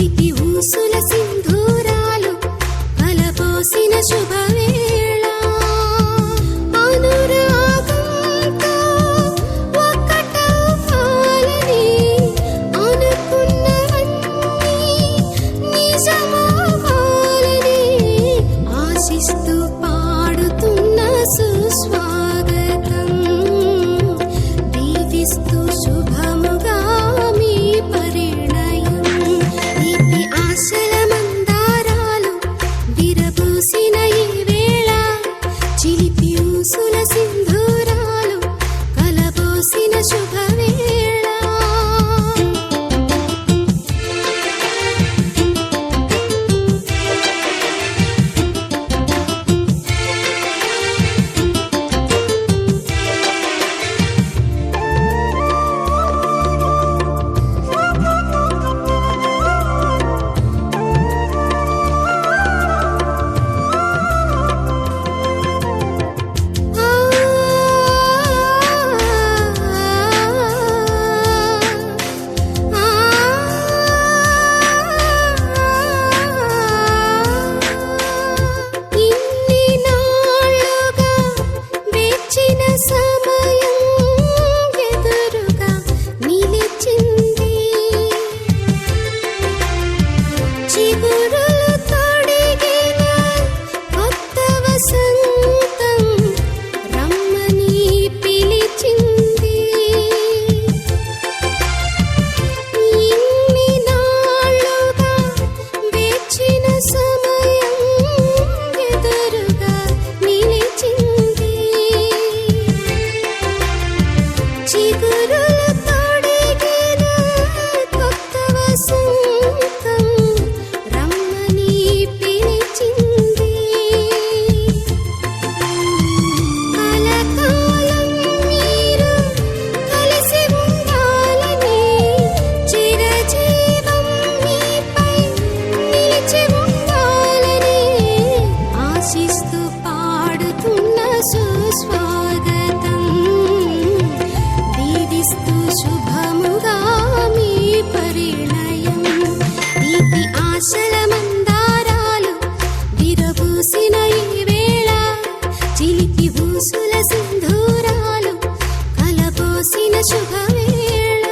చిలిపి ఊసుల సింధూరాలు కలపోసిన శుభవేళ అనురాగంతో ఒక్కటవ్వాలని అనుకున్నవన్నీ నిజమవ్వాలని ఆశిస్తూ పాడుతున్న సుస్వాగతం దీవిస్తూ శుభముగా మీ పరిణయం తీపి ఆశల మందారాలు విరబూసిన ఈ వేళ చిలిపి ఊసుల సింధూరాలు కలబోసిన శుభవేళ ఇన్ని నాళ్ళుగా వేచిన సమయం ఎదురుగా నిలిచింది చిగురులు తొడిగిన కొత్త వసంతం రమ్మని పిలిచింది ఇన్ని నాళ్ళుగా వేచిన సమయం ఎదురుగా నిలిచింది చిగురులు తొడిగిన కొత్త వసంతం రమ్మని పిలిచింది కలకాలం మీరు కలిసి ఉండాలని చిరజీవం మీపై నిలిచి ఉండాలని ఆశిస్తూ పాడుతున్న సుస్వాగతం దీవిస్తూ శుభముగా మీ పరిణయం తీపి ఆశల మందారాలు విరబూసిన ఈ వేళ చిలిపి ఊసుల సింధూరాలు కలబోసిన శుభవేళ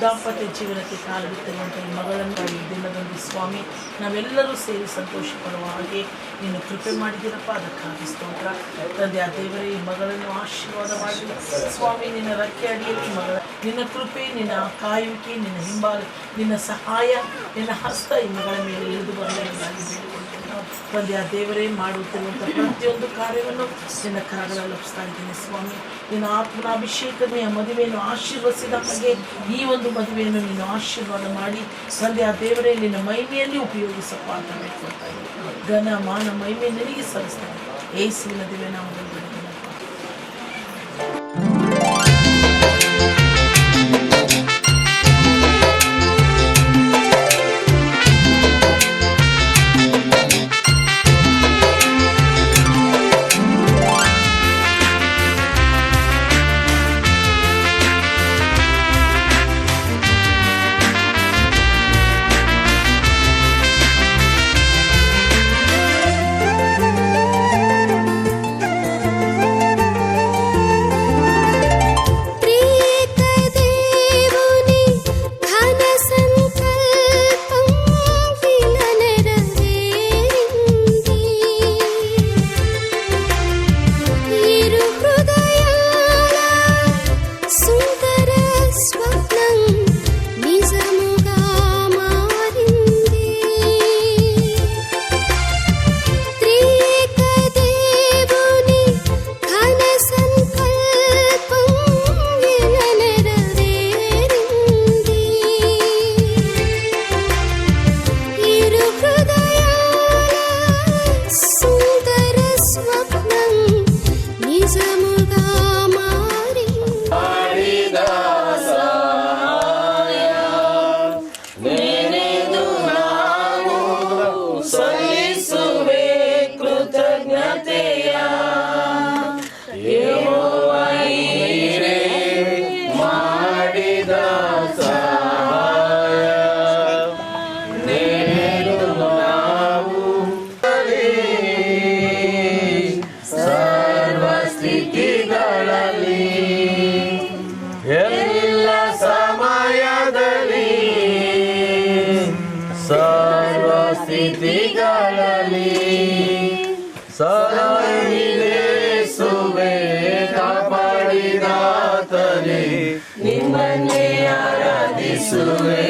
ದಾಂಪತ್ಯ ಜೀವನಕ್ಕೆ ಕಾಲು ಬಿತ್ತುವಂಥ ಈ ಮಗಳನ್ನು ಈ ದಿನದಂದು ಸ್ವಾಮಿ ನಾವೆಲ್ಲರೂ ಸೇರಿ ಸಂತೋಷಪಡುವ ಹಾಗೆ ನೀನು ಕೃಪೆ ಮಾಡಿದ್ದೀರಪ್ಪ, ಅದಕ್ಕಾಗಿ ಸ್ತೋತ್ರ. ತಂದೆ ಆ ದೇವರೇ, ಈ ಮಗಳನ್ನು ಆಶೀರ್ವಾದ ಮಾಡಿ ಸ್ವಾಮಿ, ನಿನ್ನ ರಕ್ಕೆ ಅಡಿಯಲ್ಲಿ ಮಗಳ ನಿನ್ನ ಕೃಪೆ, ನಿನ್ನ ಕಾಯುವಿಕೆ, ನಿನ್ನ ಹಿಂಬಾಲ, ನಿನ್ನ ಸಹಾಯ, ನಿನ್ನ ಹಸ್ತ ಈ ಮಗಳ ಮೇಲೆ ಇಳಿದು ಬರಲಿದ್ದಾಗಿ ಬೇಡಿಕೊಳ್ತೇನೆ. ತಂದೆ ಆ ದೇವರೇ, ಮಾಡುತ್ತಿರುವಂಥ ಪ್ರತಿಯೊಂದು ಕಾರ್ಯವನ್ನು ನಿನ್ನ ಕರಗಳಲ್ಲಿ ಒಪ್ಪಿಸ್ತಾ ಇದ್ದೀನಿ ಸ್ವಾಮಿ. ನಿನ್ನ ಆತ್ಮನ ಅಭಿಷೇಕದ ಮದುವೆಯನ್ನು ಆಶೀರ್ವದಿಸಿದ ಹಾಗೆ ಈ ಒಂದು ಮದುವೆಯನ್ನು ನೀನು ಆಶೀರ್ವಾದ ಮಾಡಿ ತಂದೆ ಆ ದೇವರೇ ನಿನ್ನ ಮಹಿಮೆಯಲ್ಲಿ ಉಪಯೋಗಿಸಪ್ಪ ಅಂತ ಬೇಡ್ಕೊಳ್ತಾ ಇದ್ದೀನಿ. ಘನ ಮಾನ ಮಹಿಮೆ ನಿನಗೆ ಸಲ್ಲಿಸ್ತಾನೆ. ಯೇಸುವಿನ ದಿವ್ಯ ನಾಮದಲ್ಲಿ ಬೇಡಿಕೊಳ್ಳಪ್ಪ. ಸಲಹಿದೇಸುವೆ ಕಾಪಾಡಿದಾತನೇ ನಿಮ್ಮನ್ನೇ ಆರಾಧಿಸುವೆ.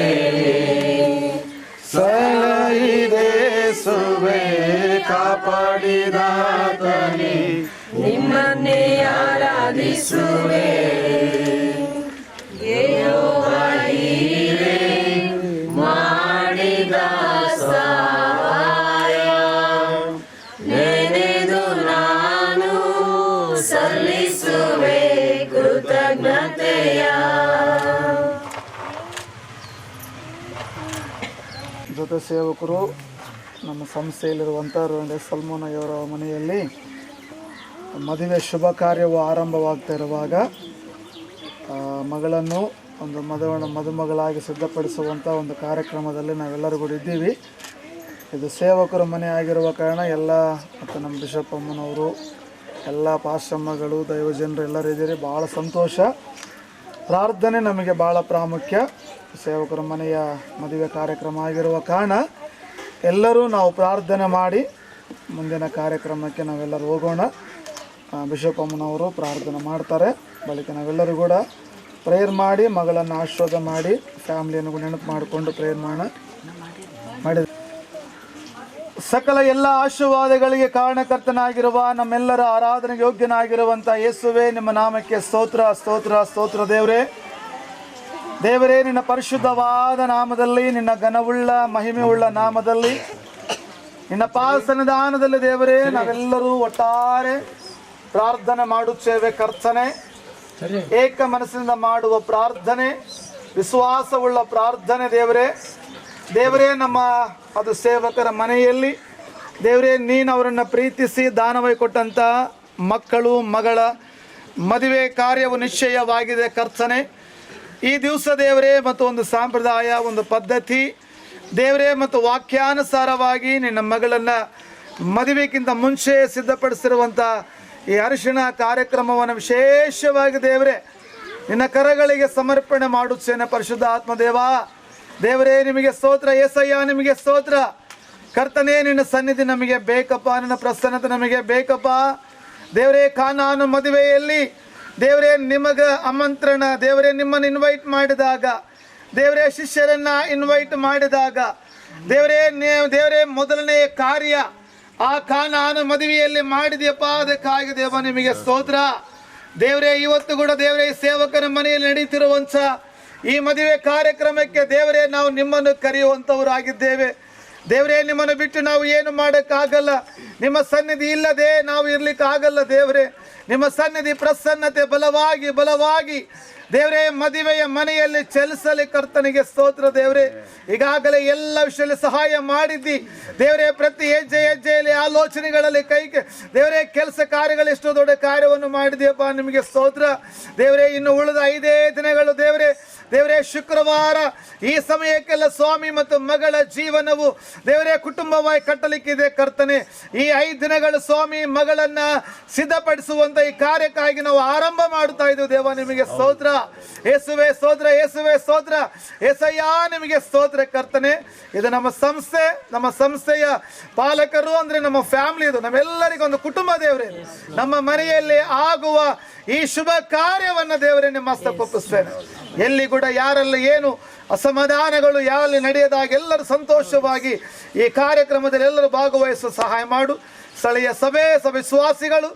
ಸಲಹಿದೇಸುವೆ ಕಾಪಾಡಿದಾತನೇ ನಿಮ್ಮನ್ನೇ ಆರಾಧಿಸುವೆ. ಯೆಹೋವನೇ ಮಾಡಿದ ಸಹಾಯ ನೆನೆದು ನಾನು ಸಲ್ಲಿಸುವೆ ಕೃತಜ್ಞತೆಯ. ಜೊತೆ ಸೇವಕರು ನಮ್ಮ ಸಂಸ್ಥೆಯಲ್ಲಿರುವಂಥ ಸಲ್ಮೋನಯವರ ಮನೆಯಲ್ಲಿ ಮದುವೆ ಶುಭ ಕಾರ್ಯವು ಆರಂಭವಾಗ್ತಾ ಇರುವಾಗ ಮಗಳನ್ನು ಒಂದು ಮದುಮಗಳಾಗಿ ಸಿದ್ಧಪಡಿಸುವಂಥ ಒಂದು ಕಾರ್ಯಕ್ರಮದಲ್ಲಿ ನಾವೆಲ್ಲರೂ ಕೂಡ ಇದ್ದೀವಿ. ಇದು ಸೇವಕರ ಮನೆ ಆಗಿರುವ ಕಾರಣ ಎಲ್ಲ ಮತ್ತು ನಮ್ಮ ಬಿಷಪ್ ಅಮ್ಮನವರು ಎಲ್ಲ ಪಾಶ್ರಮಗಳು ದೈವಜನರು ಎಲ್ಲರೂ ಇದ್ದೀರಿ. ಭಾಳ ಸಂತೋಷ. ಪ್ರಾರ್ಥನೆ ನಮಗೆ ಭಾಳ ಪ್ರಾಮುಖ್ಯ. ಸೇವಕರ ಮನೆಯ ಮದುವೆ ಕಾರ್ಯಕ್ರಮ ಆಗಿರುವ ಕಾರಣ ಎಲ್ಲರೂ ನಾವು ಪ್ರಾರ್ಥನೆ ಮಾಡಿ ಮುಂದಿನ ಕಾರ್ಯಕ್ರಮಕ್ಕೆ ನಾವೆಲ್ಲರೂ ಹೋಗೋಣ. ಬಿಷಪ್ ಅಮ್ಮನವರು ಪ್ರಾರ್ಥನೆ ಮಾಡ್ತಾರೆ. ಬಳಿಕ ನಾವೆಲ್ಲರೂ ಕೂಡ ಪ್ರೇಯರ್ ಮಾಡಿ ಮಗಳನ್ನು ಆಶೀರ್ವಾದ ಮಾಡಿ ಫ್ಯಾಮಿಲಿಯನ್ನು ಕೂಡ ನೆನಪು ಮಾಡಿಕೊಂಡು ಪ್ರೇಯರ್ ಮಾಡಿದ ಸಕಲ ಎಲ್ಲ ಆಶೀರ್ವಾದಗಳಿಗೆ ಕಾರಣಕರ್ತನಾಗಿರುವ ನಮ್ಮೆಲ್ಲರ ಆರಾಧನೆಗೆ ಯೋಗ್ಯನಾಗಿರುವಂಥ ಯೇಸುವೆ, ನಿಮ್ಮ ನಾಮಕ್ಕೆ ಸ್ತೋತ್ರ ಸ್ತೋತ್ರ ಸ್ತೋತ್ರ. ದೇವರೇ, ನಿನ್ನ ಪರಿಶುದ್ಧವಾದ ನಾಮದಲ್ಲಿ, ನಿನ್ನ ಘನವುಳ್ಳ ಮಹಿಮೆಯುಳ್ಳ ನಾಮದಲ್ಲಿ, ನಿನ್ನ ಪಾದಸನ್ನಿಧಾನದಲ್ಲಿ ದೇವರೇ ನಾವೆಲ್ಲರೂ ಒಟ್ಟಾರೆ ಪ್ರಾರ್ಥನೆ ಮಾಡುತ್ತೇವೆ. ಕರ್ತನೆ, ಏಕ ಮನಸ್ಸಿನಿಂದ ಮಾಡುವ ಪ್ರಾರ್ಥನೆ, ವಿಶ್ವಾಸವುಳ್ಳ ಪ್ರಾರ್ಥನೆ. ದೇವರೇ ನಮ್ಮ ಅದು ಸೇವಕರ ಮನೆಯಲ್ಲಿ ದೇವರೇ ನೀನು ಅವರನ್ನು ಪ್ರೀತಿಸಿ ದಾನವಾಗಿ ಕೊಟ್ಟಂಥ ಮಕ್ಕಳು ಮಗಳ ಮದುವೆ ಕಾರ್ಯವು ನಿಶ್ಚಯವಾಗಿದೆ. ಕರ್ತನೆ, ಈ ದಿವಸ ದೇವರೇ ಮತ್ತು ಒಂದು ಸಂಪ್ರದಾಯ, ಒಂದು ಪದ್ಧತಿ ದೇವರೇ ಮತ್ತು ವಾಕ್ಯಾನುಸಾರವಾಗಿ ನಿನ್ನ ಮಗಳನ್ನು ಮದುವೆಗಿಂತ ಮುಂಚೆ ಸಿದ್ಧಪಡಿಸಿರುವಂಥ ಈ ಅರಿಶಿಣ ಕಾರ್ಯಕ್ರಮವನ್ನು ವಿಶೇಷವಾಗಿ ದೇವರೇ ನಿನ್ನ ಕರಗಳಿಗೆ ಸಮರ್ಪಣೆ ಮಾಡುತ್ತೇನೆ. ಪರಿಶುದ್ಧ ಆತ್ಮದೇವ ದೇವರೇ, ನಿಮಗೆ ಸ್ತೋತ್ರ. ಏಸಯ್ಯ, ನಿಮಗೆ ಸ್ತೋತ್ರ. ಕರ್ತನೇ, ನಿನ್ನ ಸನ್ನಿಧಿ ನಮಗೆ ಬೇಕಪ್ಪ, ನಿನ್ನ ಪ್ರಸನ್ನತೆ ನಮಗೆ ಬೇಕಪ್ಪ. ದೇವರೇ, ಕಾನಾನು ಮದುವೆಯಲ್ಲಿ ದೇವರೇ ನಿಮಗೆ ಆಮಂತ್ರಣ, ದೇವರೇ ನಿಮ್ಮನ್ನು ಇನ್ವೈಟ್ ಮಾಡಿದಾಗ, ದೇವರೇ ಶಿಷ್ಯರನ್ನು ಇನ್ವೈಟ್ ಮಾಡಿದಾಗ ದೇವರೇ ಮೊದಲನೇ ಕಾರ್ಯ ಆ ಕಾನಾನು ಮದುವೆಯಲ್ಲಿ ಮಾಡಿದೆಯಪ್ಪ. ಅದಕ್ಕಾಗಿ ದೇವ ನಿಮಗೆ ಸ್ತೋತ್ರ. ದೇವರೇ, ಇವತ್ತು ಕೂಡ ದೇವರೇ ಸೇವಕರ ಮನೆಯಲ್ಲಿ ನಡೀತಿರುವಂಥ ಈ ಮದುವೆ ಕಾರ್ಯಕ್ರಮಕ್ಕೆ ದೇವರೇ ನಾವು ನಿಮ್ಮನ್ನು ಕರೆಯುವಂಥವರಾಗಿದ್ದೇವೆ. ದೇವರೇ, ನಿಮ್ಮನ್ನು ಬಿಟ್ಟು ನಾವು ಏನು ಮಾಡೋಕ್ಕಾಗಲ್ಲ. ನಿಮ್ಮ ಸನ್ನಿಧಿ ಇಲ್ಲದೆ ನಾವು ಇರಲಿಕ್ಕಾಗಲ್ಲ. ದೇವರೇ, ನಿಮ್ಮ ಸನ್ನಿಧಿ ಪ್ರಸನ್ನತೆ ಬಲವಾಗಿ ದೇವರೇ ಮದುವೆಯ ಮನೆಯಲ್ಲಿ ಚಲಿಸಲಿ. ಕರ್ತನಿಗೆ ಸ್ತೋತ್ರ. ದೇವರೇ, ಈಗಾಗಲೇ ಎಲ್ಲ ವಿಷಯದಲ್ಲಿ ಸಹಾಯ ಮಾಡಿದ್ದಿ ದೇವರೇ. ಪ್ರತಿ ಹೆಜ್ಜೆಯಲ್ಲಿ ಆಲೋಚನೆಗಳಲ್ಲಿ ದೇವರೇ ಕೆಲಸ ಕಾರ್ಯಗಳು ಎಷ್ಟು ದೊಡ್ಡ ಕಾರ್ಯವನ್ನು ಮಾಡಿದೆಯಪ್ಪ, ನಿಮಗೆ ಸ್ತೋತ್ರ. ದೇವರೇ, ಇನ್ನು ಉಳಿದ 5 ದಿನಗಳು ದೇವರೇ ಶುಕ್ರವಾರ ಈ ಸಮಯಕ್ಕೆಲ್ಲ ಸ್ವಾಮಿ ಮತ್ತು ಮಗಳ ಜೀವನವು ದೇವರೇ ಕುಟುಂಬವಾಗಿ ಕಟ್ಟಲಿಕ್ಕಿದೆ. ಕರ್ತನೆ, ಈ 5 ದಿನಗಳು ಸ್ವಾಮಿ ಮಗಳನ್ನ ಸಿದ್ಧಪಡಿಸುವಂತ ಈ ಕಾರ್ಯಕ್ಕಾಗಿ ನಾವು ಆರಂಭ ಮಾಡುತ್ತಾ ಇದ್ದೇವೆ. ದೇವ, ನಿಮಗೆ ಸ್ತೋತ್ರ. ಯೇಸುವೆ ಸ್ತೋತ್ರ, ಯೇಸುವೆ ಸ್ತೋತ್ರ. ಯೇಸಯ್ಯ, ನಿಮಗೆ ಸ್ತೋತ್ರ. ಕರ್ತನೆ, ಇದು ನಮ್ಮ ಸಂಸ್ಥೆಯ ಪಾಲಕರು ಅಂದ್ರೆ ನಮ್ಮ ಫ್ಯಾಮಿಲಿ, ಇದು ನಮ್ಮೆಲ್ಲರಿಗೂ ಒಂದು ಕುಟುಂಬ. ದೇವರೇ, ನಮ್ಮ ಮನೆಯಲ್ಲಿ ಆಗುವ ಈ ಶುಭ ಕಾರ್ಯವನ್ನು ದೇವರೇ ನಿಮ್ಮ ಹಸ್ತಕ್ಕೊಪ್ಪಿಸ್ತೇನೆ. ಎಲ್ಲಿ ಕೂಡ ಯಾರಲ್ಲಿ ಏನು ಅಸಮಾಧಾನಗಳು ಯಾರಲ್ಲಿ ನಡೆಯದಾಗ ಎಲ್ಲರೂ ಸಂತೋಷವಾಗಿ ಈ ಕಾರ್ಯಕ್ರಮದಲ್ಲಿ ಎಲ್ಲರೂ ಭಾಗವಹಿಸಲು ಸಹಾಯ ಮಾಡು. ಸ್ಥಳೀಯ ಸಭೆ ವಿಶ್ವಾಸಿಗಳು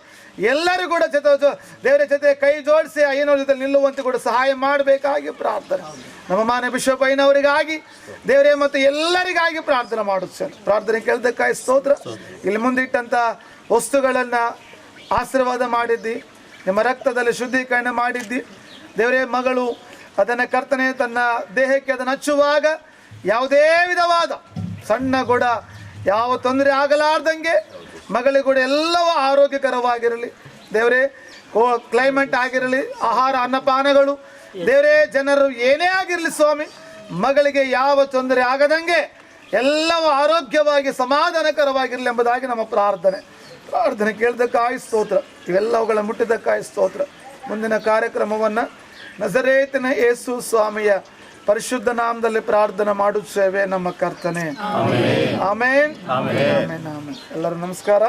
ಎಲ್ಲರೂ ಕೂಡ ದೇವರ ಜೊತೆ ಕೈ ಜೋಡಿಸಿ ಐನೋರ ಜೊತೆ ನಿಲ್ಲುವಂತೆ ಕೂಡ ಸಹಾಯ ಮಾಡಬೇಕಾಗಿ ಪ್ರಾರ್ಥನೆ. ನಮ್ಮ ಮಾನ್ಯ ಬಿಷಪ್ ಐನವರಿಗಾಗಿ ದೇವರೇ ಮತ್ತು ಎಲ್ಲರಿಗಾಗಿ ಪ್ರಾರ್ಥನೆ ಮಾಡುತ್ತೇನೆ. ಪ್ರಾರ್ಥನೆ ಕೇಳಿದ್ದಕ್ಕಾಗಿ ಸ್ತೋತ್ರ. ಇಲ್ಲಿ ಮುಂದಿಟ್ಟಂಥ ವಸ್ತುಗಳನ್ನು ಆಶೀರ್ವಾದ ಮಾಡಿದ್ದಿ, ನಿಮ್ಮ ರಕ್ತದಲ್ಲಿ ಶುದ್ಧೀಕರಣ ಮಾಡಿದ್ದಿ ದೇವರೇ. ಮಗಳು ಅದನ್ನು ಕರ್ತನೆ ತನ್ನ ದೇಹಕ್ಕೆ ಅದನ್ನು ಹಚ್ಚುವಾಗ ಯಾವುದೇ ವಿಧವಾದ ಸಣ್ಣ ಕೂಡ ಯಾವ ತೊಂದರೆ ಆಗಲಾರ್ದಂಗೆ ಮಗಳಿಗೆ ಕೂಡ ಎಲ್ಲವೂ ಆರೋಗ್ಯಕರವಾಗಿರಲಿ ದೇವರೇ. ಕ್ಲೈಮೇಟ್ ಆಗಿರಲಿ, ಆಹಾರ ಅನ್ನಪಾನಗಳು ದೇವರೇ, ಜನರು ಏನೇ ಆಗಿರಲಿ ಸ್ವಾಮಿ, ಮಗಳಿಗೆ ಯಾವ ತೊಂದರೆ ಆಗದಂಗೆ ಎಲ್ಲವೂ ಆರೋಗ್ಯವಾಗಿ ಸಮಾಧಾನಕರವಾಗಿರಲಿ ಎಂಬುದಾಗಿ ನಮ್ಮ ಪ್ರಾರ್ಥನೆ ಕೇಳಿದ್ದಕ್ಕಾಗಿ ಸ್ತೋತ್ರ. ಇವೆಲ್ಲವುಗಳ ಮುಟ್ಟಿದ್ದಕ್ಕಾಗಿ ಸ್ತೋತ್ರ. ಮುಂದಿನ ಕಾರ್ಯಕ್ರಮವನ್ನು ನಜರೇತಿನ ಯೇಸು ಸ್ವಾಮಿಯ ಪರಿಶುದ್ಧ ನಾಮದಲ್ಲಿ ಪ್ರಾರ್ಥನೆ ಮಾಡುತ್ತೇವೆ ನಮ್ಮ ಕರ್ತನೆ. ಆಮೇನ್ ಆಮೇನ್ ಆಮೇನ್. ಎಲ್ಲರೂ ನಮಸ್ಕಾರ.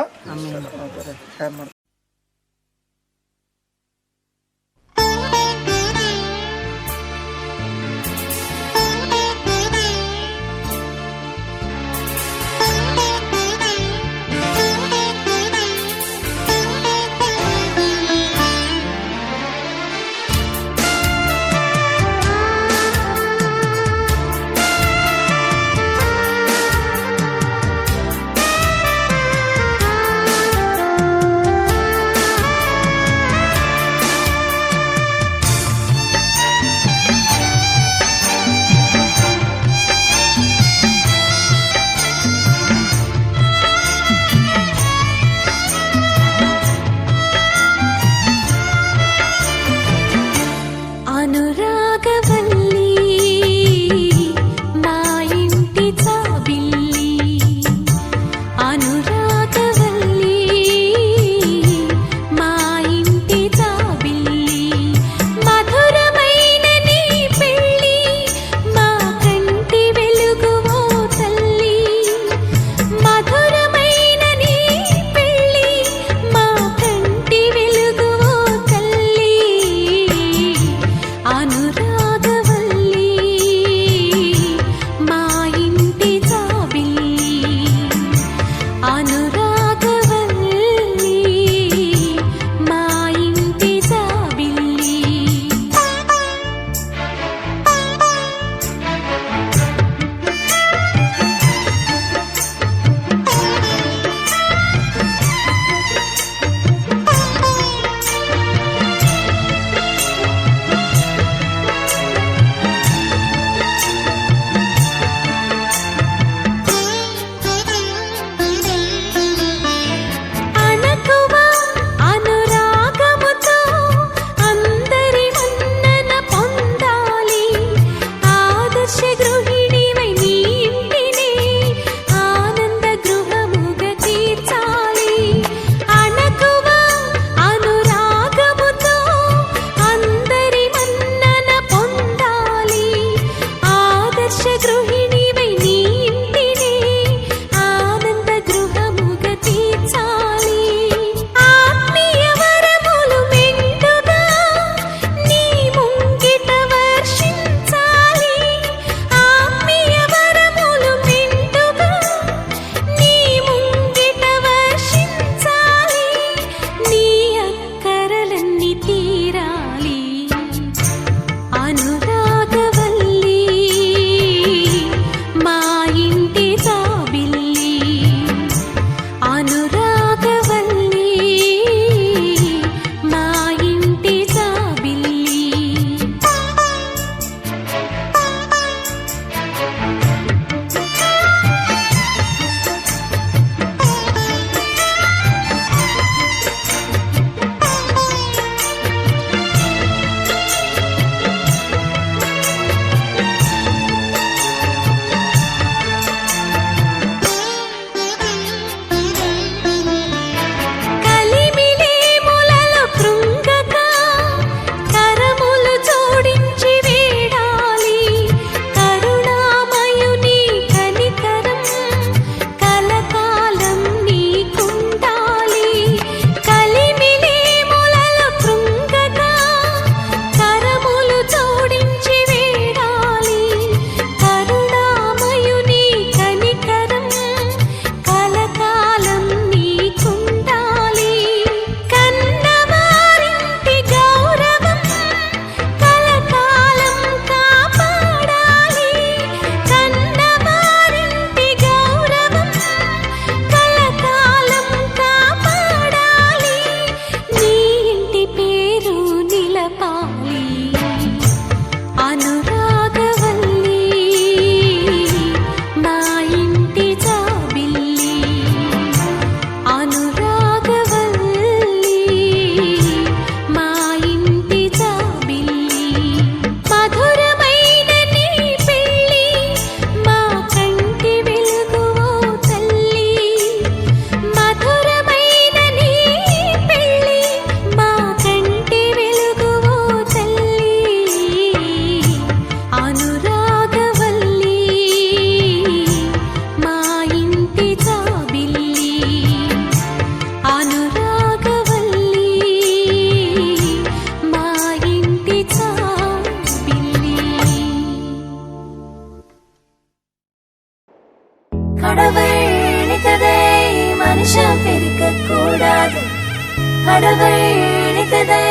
கடவுள் நினைத்ததை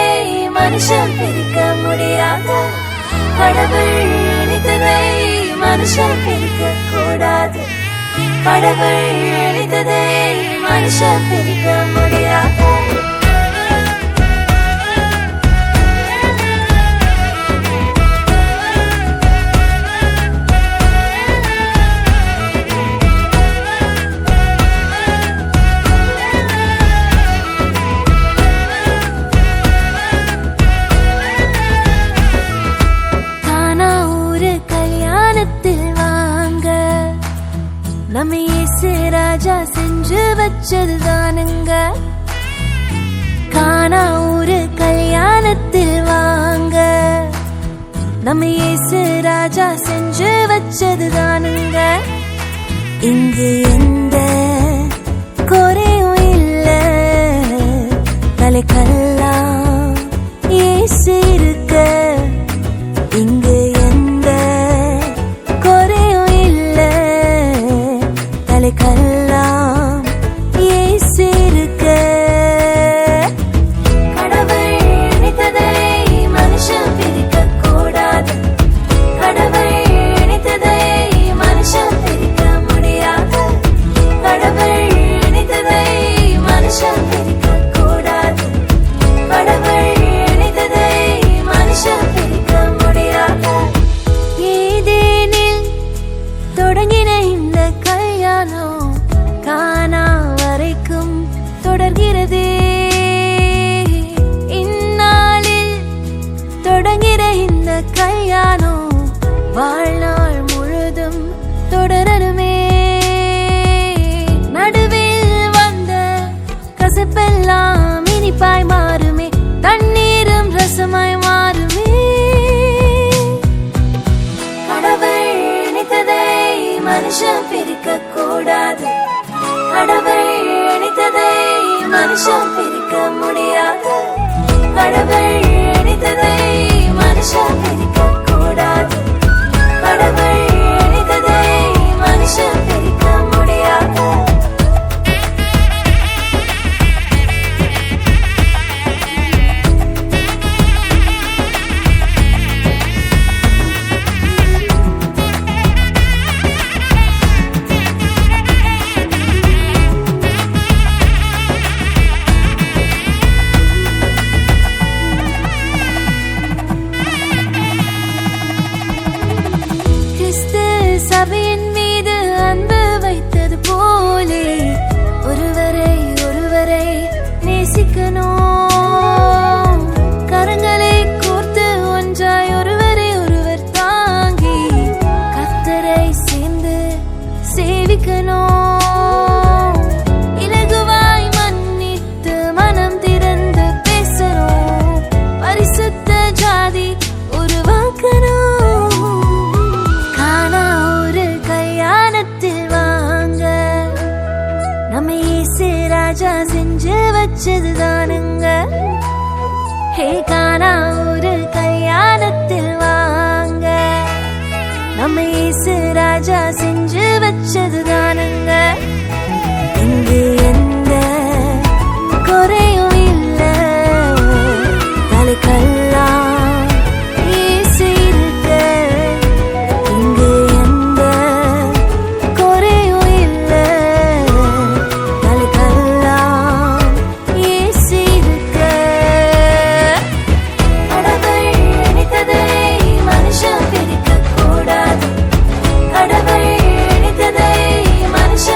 மனுஷன் பிரிக்க முடியாது. கடவுள் நினைத்ததை மனுஷன் பிரிக்க கூடாது. கடவுள் நினைத்ததை மனுஷன் பிரிக்க முடியாது. நம்ம இயேசு ராஜா செஞ்சு வச்சதுதானுங்க. கானா ஊரு கல்யாணத்தில் வாங்க, நம்ம இயேசு ராஜா செஞ்சு வச்சதுதானுங்க. இங்கு எந்த குறையும் இல்ல, தலைக்கெல்லாம் இயேசு இருக்க. இங்கு கல்லாம் இயேசு இருக்க. கடவுள் நினைத்ததை மனுஷன் பிரிக்க கூடாது. கடவுள் நினைத்ததை மனுஷன் பிரிக்க முடியாது. கடவுள் நினைத்ததை மனுஷன் பிரிக்க கூடாது. கடவுள் நினைத்ததை மனுஷன் பிரிக்க முடியாது. ஏதேனில் தொடங்கின இந்த கல்யாணம் கானா வரைக்கும் தொடர்கிறது. இந்நாளில் தொடங்கிற இந்த கல்யாணம் வாழ்நாள் முழுதும் தொடரணுமே. நடுவில் வந்த கசப்பெல்லாம் இனிப்பாய் மாறுமே, தண்ணீரும் ரசமாய் மாறுமே. கடவுள் நினைத்ததை மனுஷன் பிரிக்க கூடாது. கடவுள் நினைத்ததை மனுஷன் பிரிக்க முடியாது. கடவுள் நினைத்ததை மனுஷன் பிரிக்க கூடாது. கடவுள் நினைத்ததை மனுஷன் பிரிக்க முடியாது. சபையின் மீது அன்பு வைத்தது போலே ஒருவரை ஒருவரை நேசிக்கணும். கரங்களை கோர்த்து ஒன்றாய் ஒருவரை ஒருவர் தாங்கி கர்த்தரை சேர்ந்து சேவிக்கணும். இலகுவாய் மன்னித்து மனம் திறந்து பேசணும். பரிசுத்த ஜாதி உருவாக்கணும். நம்ம இயேசு ராஜா செஞ்சு வச்சதுதானுங்க. ஹே கானா ஒரு கல்யாணத்தில் வாங்க, நம்ம இயேசு ராஜா செஞ்சு வச்சதுதானுங்க. இங்கு எந்த குறையும் இல்ல, தலைக்கெல்லாம் இயேசு இருக்க. இங்கு எந்த குறையும் இல்ல, தலைக்கெல்லாம் இயேசு இருக்க. கடவுள் நினைத்ததை மனுஷன் பிரிக்க கூடாது. கடவுள் நினைத்ததை மனுஷன்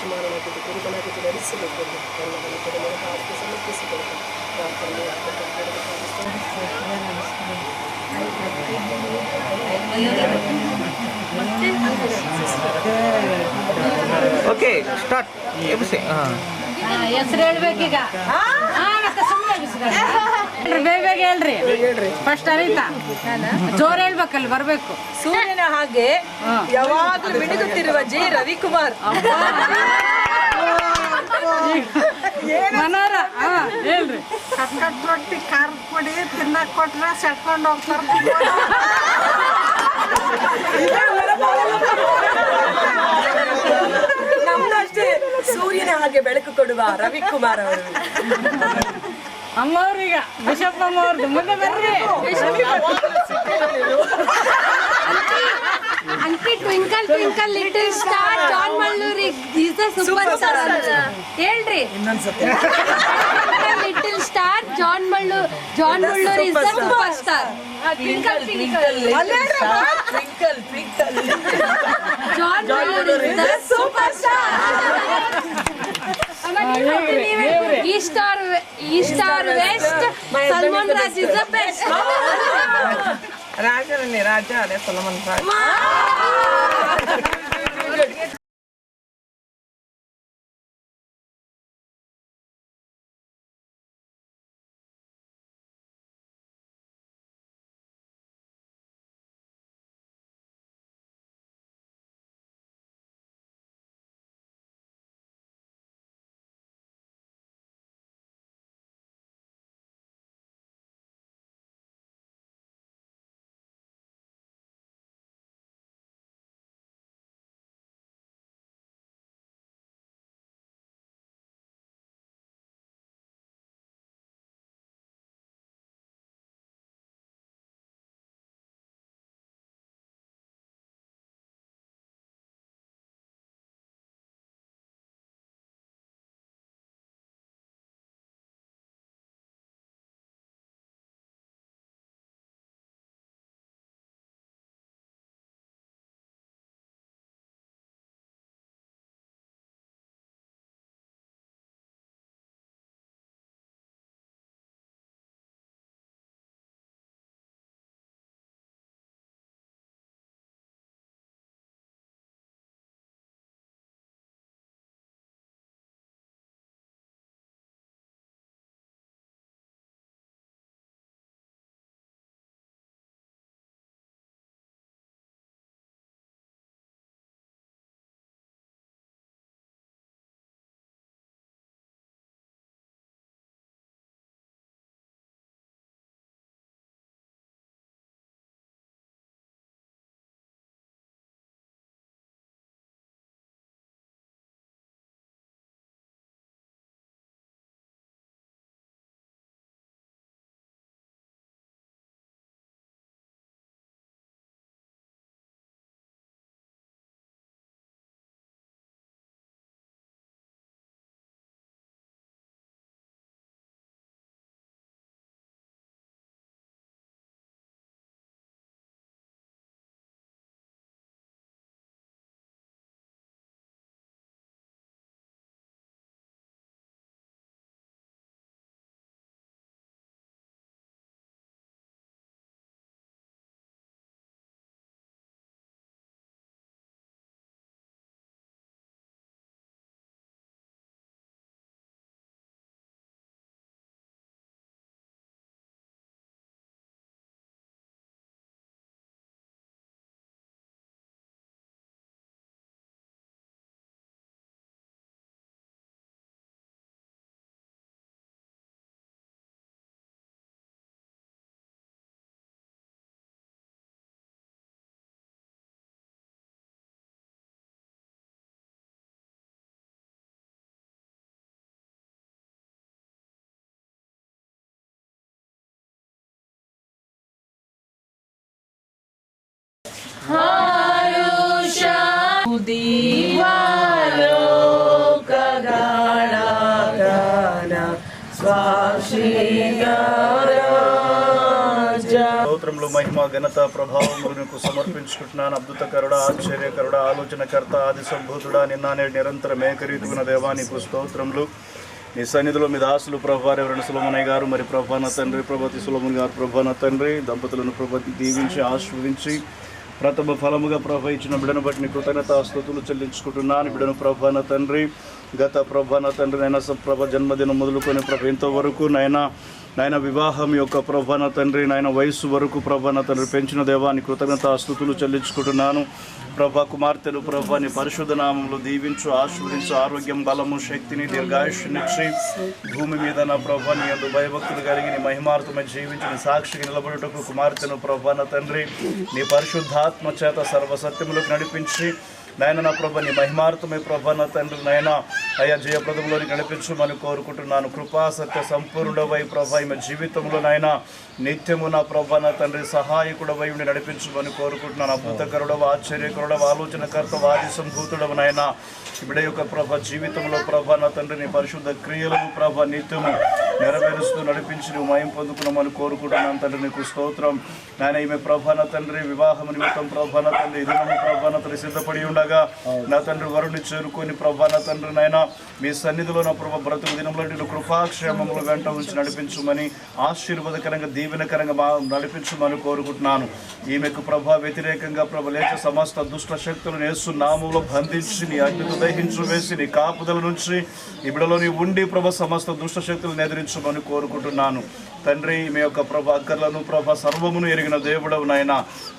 ಯಜಮಾನನಾಗಿದ್ದು ಗುರುಗಳಾಗಿದ್ದು ನಡೆಸಬೇಕು ಎಂದು ನನ್ನ ಕಡೆ ಆರ್ಥಿಕ ಸಮರ್ಪಿಸಿಕೊಳ್ಳುತ್ತಾ ಪ್ರಾರ್ಥನೆ ಓಕೆ ಸ್ಟಾರ್ಟ್ ಹೆಸರು ಹೇಳ್ಬೇಕೀಗ ಬೇಗ ಹೇಳ್ರಿ ಫಸ್ಟ್ ಅರಿತಾ ಜೋರ್ ಹೇಳ್ಬೇಕಲ್ಲಿ ಬರ್ಬೇಕು. ಸೂರ್ಯನ ಹಾಗೆ ಯಾವಾಗಲೂ ಮಿನುಗುತ್ತಿರುವ ಜೆ ರವಿಕುಮಾರ್. ಮನೋರ ಹೇಳ್ರಿ. ಕಕ್ಕಟ್ ರೊಟ್ಟಿ ಖಾರದ ಪುಡಿ ತಿನ್ನಕ್ ಕೊಟ್ರೆ ಸೆಟ್ಕೊಂಡು ಹೋಗ್ತಾರ. ನಮ್ದಷ್ಟೇ ಸೂರ್ಯನ ಹಾಗೆ ಬೆಳಕು ಕೊಡುವ ರವಿಕುಮಾರ್ ಅವರು. ಅಮ್ಮವ್ರೀಗ ಬಿಷಪ್ ಅಮ್ಮವ್ರದ್ದು ಮುಂದೆ ಬರ್ರಿ. Aunty twinkle twinkle little star John Malluri is a super star ಹೇಳ್ರಿ. Little star John Malluri is a super star. Twinkle twinkle John Malluri is a super star. East or west Salman Raj is the best. Raja ಅದೇ ಸಲ್ಮಾನ್ ರಾಜ್. స్తోత్రములు స్తోత్రములు, మహిమ, ఘనత, ప్రభావములు నీకు సమర్పించుకుంటున్నాను. అద్భుతకరుడ, ఆశ్చర్యకరుడ, ఆలోచనకర్త, ఆది సంభూతుడా, నిన్న నేడు నిరంతరం ఏకరీతిగుణ దేవా నీకు స్తోత్రములు. నీ సన్నిధిలో మీ దాసులు ప్రభా రెవరెండ్ సులోమనయ్య గారు, మరి ప్రభా నా తండ్రి ప్రభాతి సులోమన్ గారు, ప్రభా నా తండ్రి దంపతులను ప్రభాతి దీవించి ఆశీర్వదించి ప్రథమ ఫలముగా ప్రభా ఇచ్చిన బిడను బట్టి నీ కృతజ్ఞత స్తుతులు చెల్లించుకుంటున్నాను. బిడను ప్రభా నా తండ్రి గత ప్రభా నా తండ్రి నైనా ప్రభ జన్మదినం మొదలుకొని ప్రభ ఇంతవరకు నాయన వివాహం యొక్క ప్రభా నా తండ్రి నాయన వయస్సు వరకు ప్రభా నా తండ్రి పెంచిన దేవాన్ని కృతజ్ఞత స్తుతులు చెల్లించుకుంటున్నాను. ప్రభా కుమార్తెలు ప్రభా నీ పరిశుద్ధ నామంలో దీవించు, ఆశీర్వదించు, ఆరోగ్యం, బలము, శక్తిని, దీర్ఘాయుష్నిచ్చి భూమి మీద నా ప్రభా నీ యందు భయభక్తులు కలిగి నీ మహిమార్థమై జీవించి నీ సాక్షికి నిలబడుటకు కుమార్తెను ప్రభా నా తండ్రి నీ పరిశుద్ధాత్మ చేత సర్వసత్యములకు నడిపించి నాయన నా ప్రభ నీ మహిమార్థమై ప్రభా నా తండ్రి నాయన అయ్యా జయప్రదంలోని నడిపించమని కోరుకుంటున్నాను. కృపా సత్య సంపూర్ణుడవై ప్రభా ఈమె జీవితంలో నాయన నిత్యము నా ప్రభా నా తండ్రి సహాయకుడవై ఉండి నడిపించమని కోరుకుంటున్నాను. అద్భుతకరుడవ, ఆశ్చర్యకరుడవ, ఆలోచనకర్త, వాది సంభూతుడవ నాయన బిడ్డ యొక్క ప్రభ జీవితంలో ప్రభా నా తండ్రి నీ పరిశుద్ధ క్రియలను ప్రభ నిత్యము నెరవేరుస్తూ నడిపించి నువ్వు మయం పొందుకున్నామని కోరుకుంటున్నాను. తండ్రి నీకు స్తోత్రం. నాయన ఈమె ప్రభా నా తండ్రి వివాహం నిమిత్తం ప్రభా నా తండ్రి దినము ప్రభా నా తండ్రి సిద్ధపడి ఉండగా నా తండ్రి వరుణ్ణి చేరుకొని ప్రభా నా తండ్రి నాయన మీ సన్నిధిలో నా ప్రభా బ్రతుకు దినంలో నేను కృపాక్షేమములు వెంట ఉంచి నడిపించమని ఆశీర్వాదకరంగా దీవెనకరంగా నడిపించమని కోరుకుంటున్నాను. ఈమెకు ప్రభా వ్యతిరేకంగా ప్రభ లేక సమస్త దుష్ట శక్తులను యేసు నామములో బంధించి నీ అగ్నితో దహించు వేసి నీ కాపుదల నుంచి ఈ బిడలోని ఉండి ప్రభ సమస్త దుష్ట శక్తులను ఎదిరించమని కోరుకుంటున్నాను. తండ్రి మీ యొక్క ప్రభ అక్కర్లను ప్రభ సర్వమును ఎరిగిన దేవుడవు నాయన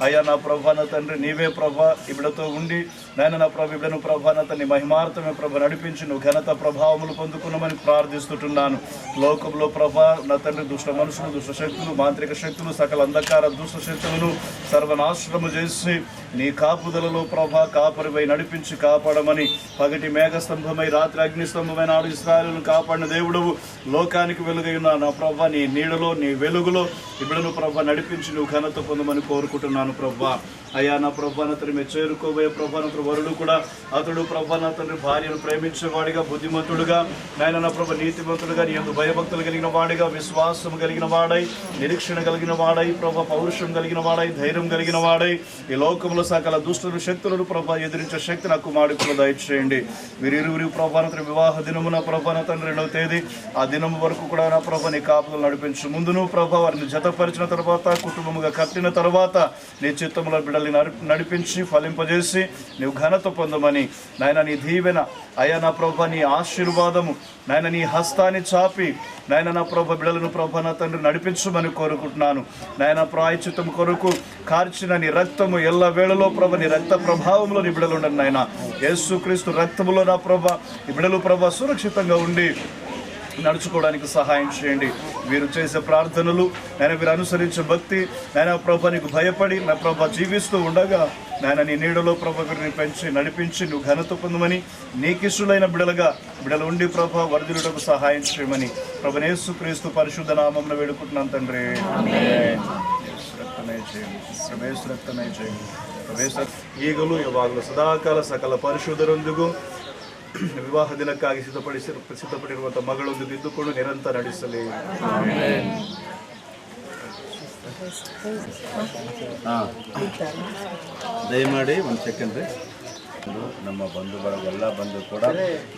అయ్యా నా ప్రభా నా తండ్రి నీవే ప్రభ ఇవిడతో ఉండి నాయన నా ప్రభ ఇవిడను ప్రభా నా తండ్రి మహిమార్థమే ప్రభ నడిపించి నువ్వు ఘనత ప్రభావములు పొందుకున్నామని ప్రార్థిస్తుంటున్నాను. లోకంలో ప్రభ నా తండ్రి దుష్ట మనుషులు, దుష్ట శక్తులు, మాంత్రిక శక్తులు, సకల అంధకార దుష్ట శక్తులను సర్వనాశనము చేసి నీ కాపుదలలో ప్రభ కాపరిపై నడిపించి కాపాడమని పగటి మేఘస్తంభమై రాత్రి అగ్నిస్తంభమైన నాడు ఇశ్రాయేలును కాపాడిన దేవుడవు లోకానికి వెలుగై ఉన్న నా ప్రభ నీ నీడలో నీ వెలుగులో ఇప్పుడును ప్రభ నడిపించి నువ్వు ఘనత పొందమని కోరుకుంటున్నాను. ప్రభ అయ్యా నా ప్రభా నా తండ్రి చేరుకోబోయే ప్రభా నా వరుడు కూడా అతడు ప్రభా నా తండ్రి భార్యను ప్రేమించేవాడిగా, బుద్ధిమంతుడుగా, నాయన నా ప్రభ నీతిమంతుడుగా, నీ యందు భయభక్తులు కలిగిన వాడిగా, విశ్వాసం కలిగిన వాడై, నిరీక్షణ కలిగిన వాడై, ప్రభ పౌరుషం కలిగిన వాడై, ధైర్యం కలిగిన వాడై ఈ లోకంలో సకల దుష్టుల శక్తులను ప్రభ ఎదిరించే శక్తి నాకు కుమారుడు దయచేయండి. వీరిరువురి ప్రభా నా తండ్రి వివాహ దినమున ప్రభా నా తండ్రి 2వ తేదీ ఆ దినం వరకు కూడా నా ప్రభ నీ కాపుదలు నడిపించు. ముందును ప్రభ వారిని జతపరిచిన తర్వాత, కుటుంబముగా కట్టిన తర్వాత నీ చిత్తముల బిడ్డల్ని నడిపించి ఫలింపజేసి నీవు ఘనత పొందమని నాయన నీ దీవెన అయ్యా నా ప్రభ నీ ఆశీర్వాదము నాయన నీ హస్తాన్ని చాపి నాయన నా ప్రభ బిడలను ప్రభ నా తండ్రి నడిపించమని కోరుకుంటున్నాను. నాయన ప్రాయచిత్తం కొరకు కార్చిన నీ రక్తము ఎల్ల వేళలో ప్రభ నీ రక్త ప్రభావంలో నీ బిడలు ఉండండి. నాయన యేసుక్రీస్తు రక్తములో నా ప్రభ ఈ బిడలు ప్రభ సురక్షితంగా ఉండి నడుచుకోవడానికి సహాయం చేయండి. వీరు చేసే ప్రార్థనలు నేను వీరు అనుసరించే భక్తి నేను ప్రభ నీకు భయపడి నా ప్రభ జీవిస్తూ ఉండగా నాయన నీ నీడలో ప్రభ వీరిని పెంచి నడిపించి నువ్వు ఘనత పొందమని నీకిష్టులైన బిడలు ఉండి ప్రభ వర్ధిల్లుటకు సహాయం చేయమని ప్రభ యేసుక్రీస్తు పరిశుద్ధ నామమున వేడుకుంటున్నాను తండ్రి. ಈಗಲೂ ಯಾವಾಗಲೂ ಸದಾಕಾಲ ಸಕಲ ಪರಿಶುದ್ಧರೊಂದಿಗೂ ವಿವಾಹ ದಿನಕ್ಕಾಗಿ ಸಿದ್ಧಪಡಿರುವಂಥ ಮಗಳೊಂದಿಗೆ ಇದ್ದುಕೊಂಡು ನಿರಂತರ ನಡೆಸಲಿ. ದಯಮಾಡಿ ಒಂದು ಸೆಕೆಂಡ್ ರೀ. ನಮ್ಮ ಬಂಧುಗಳ ಎಲ್ಲ ಬಂದು ಕೂಡ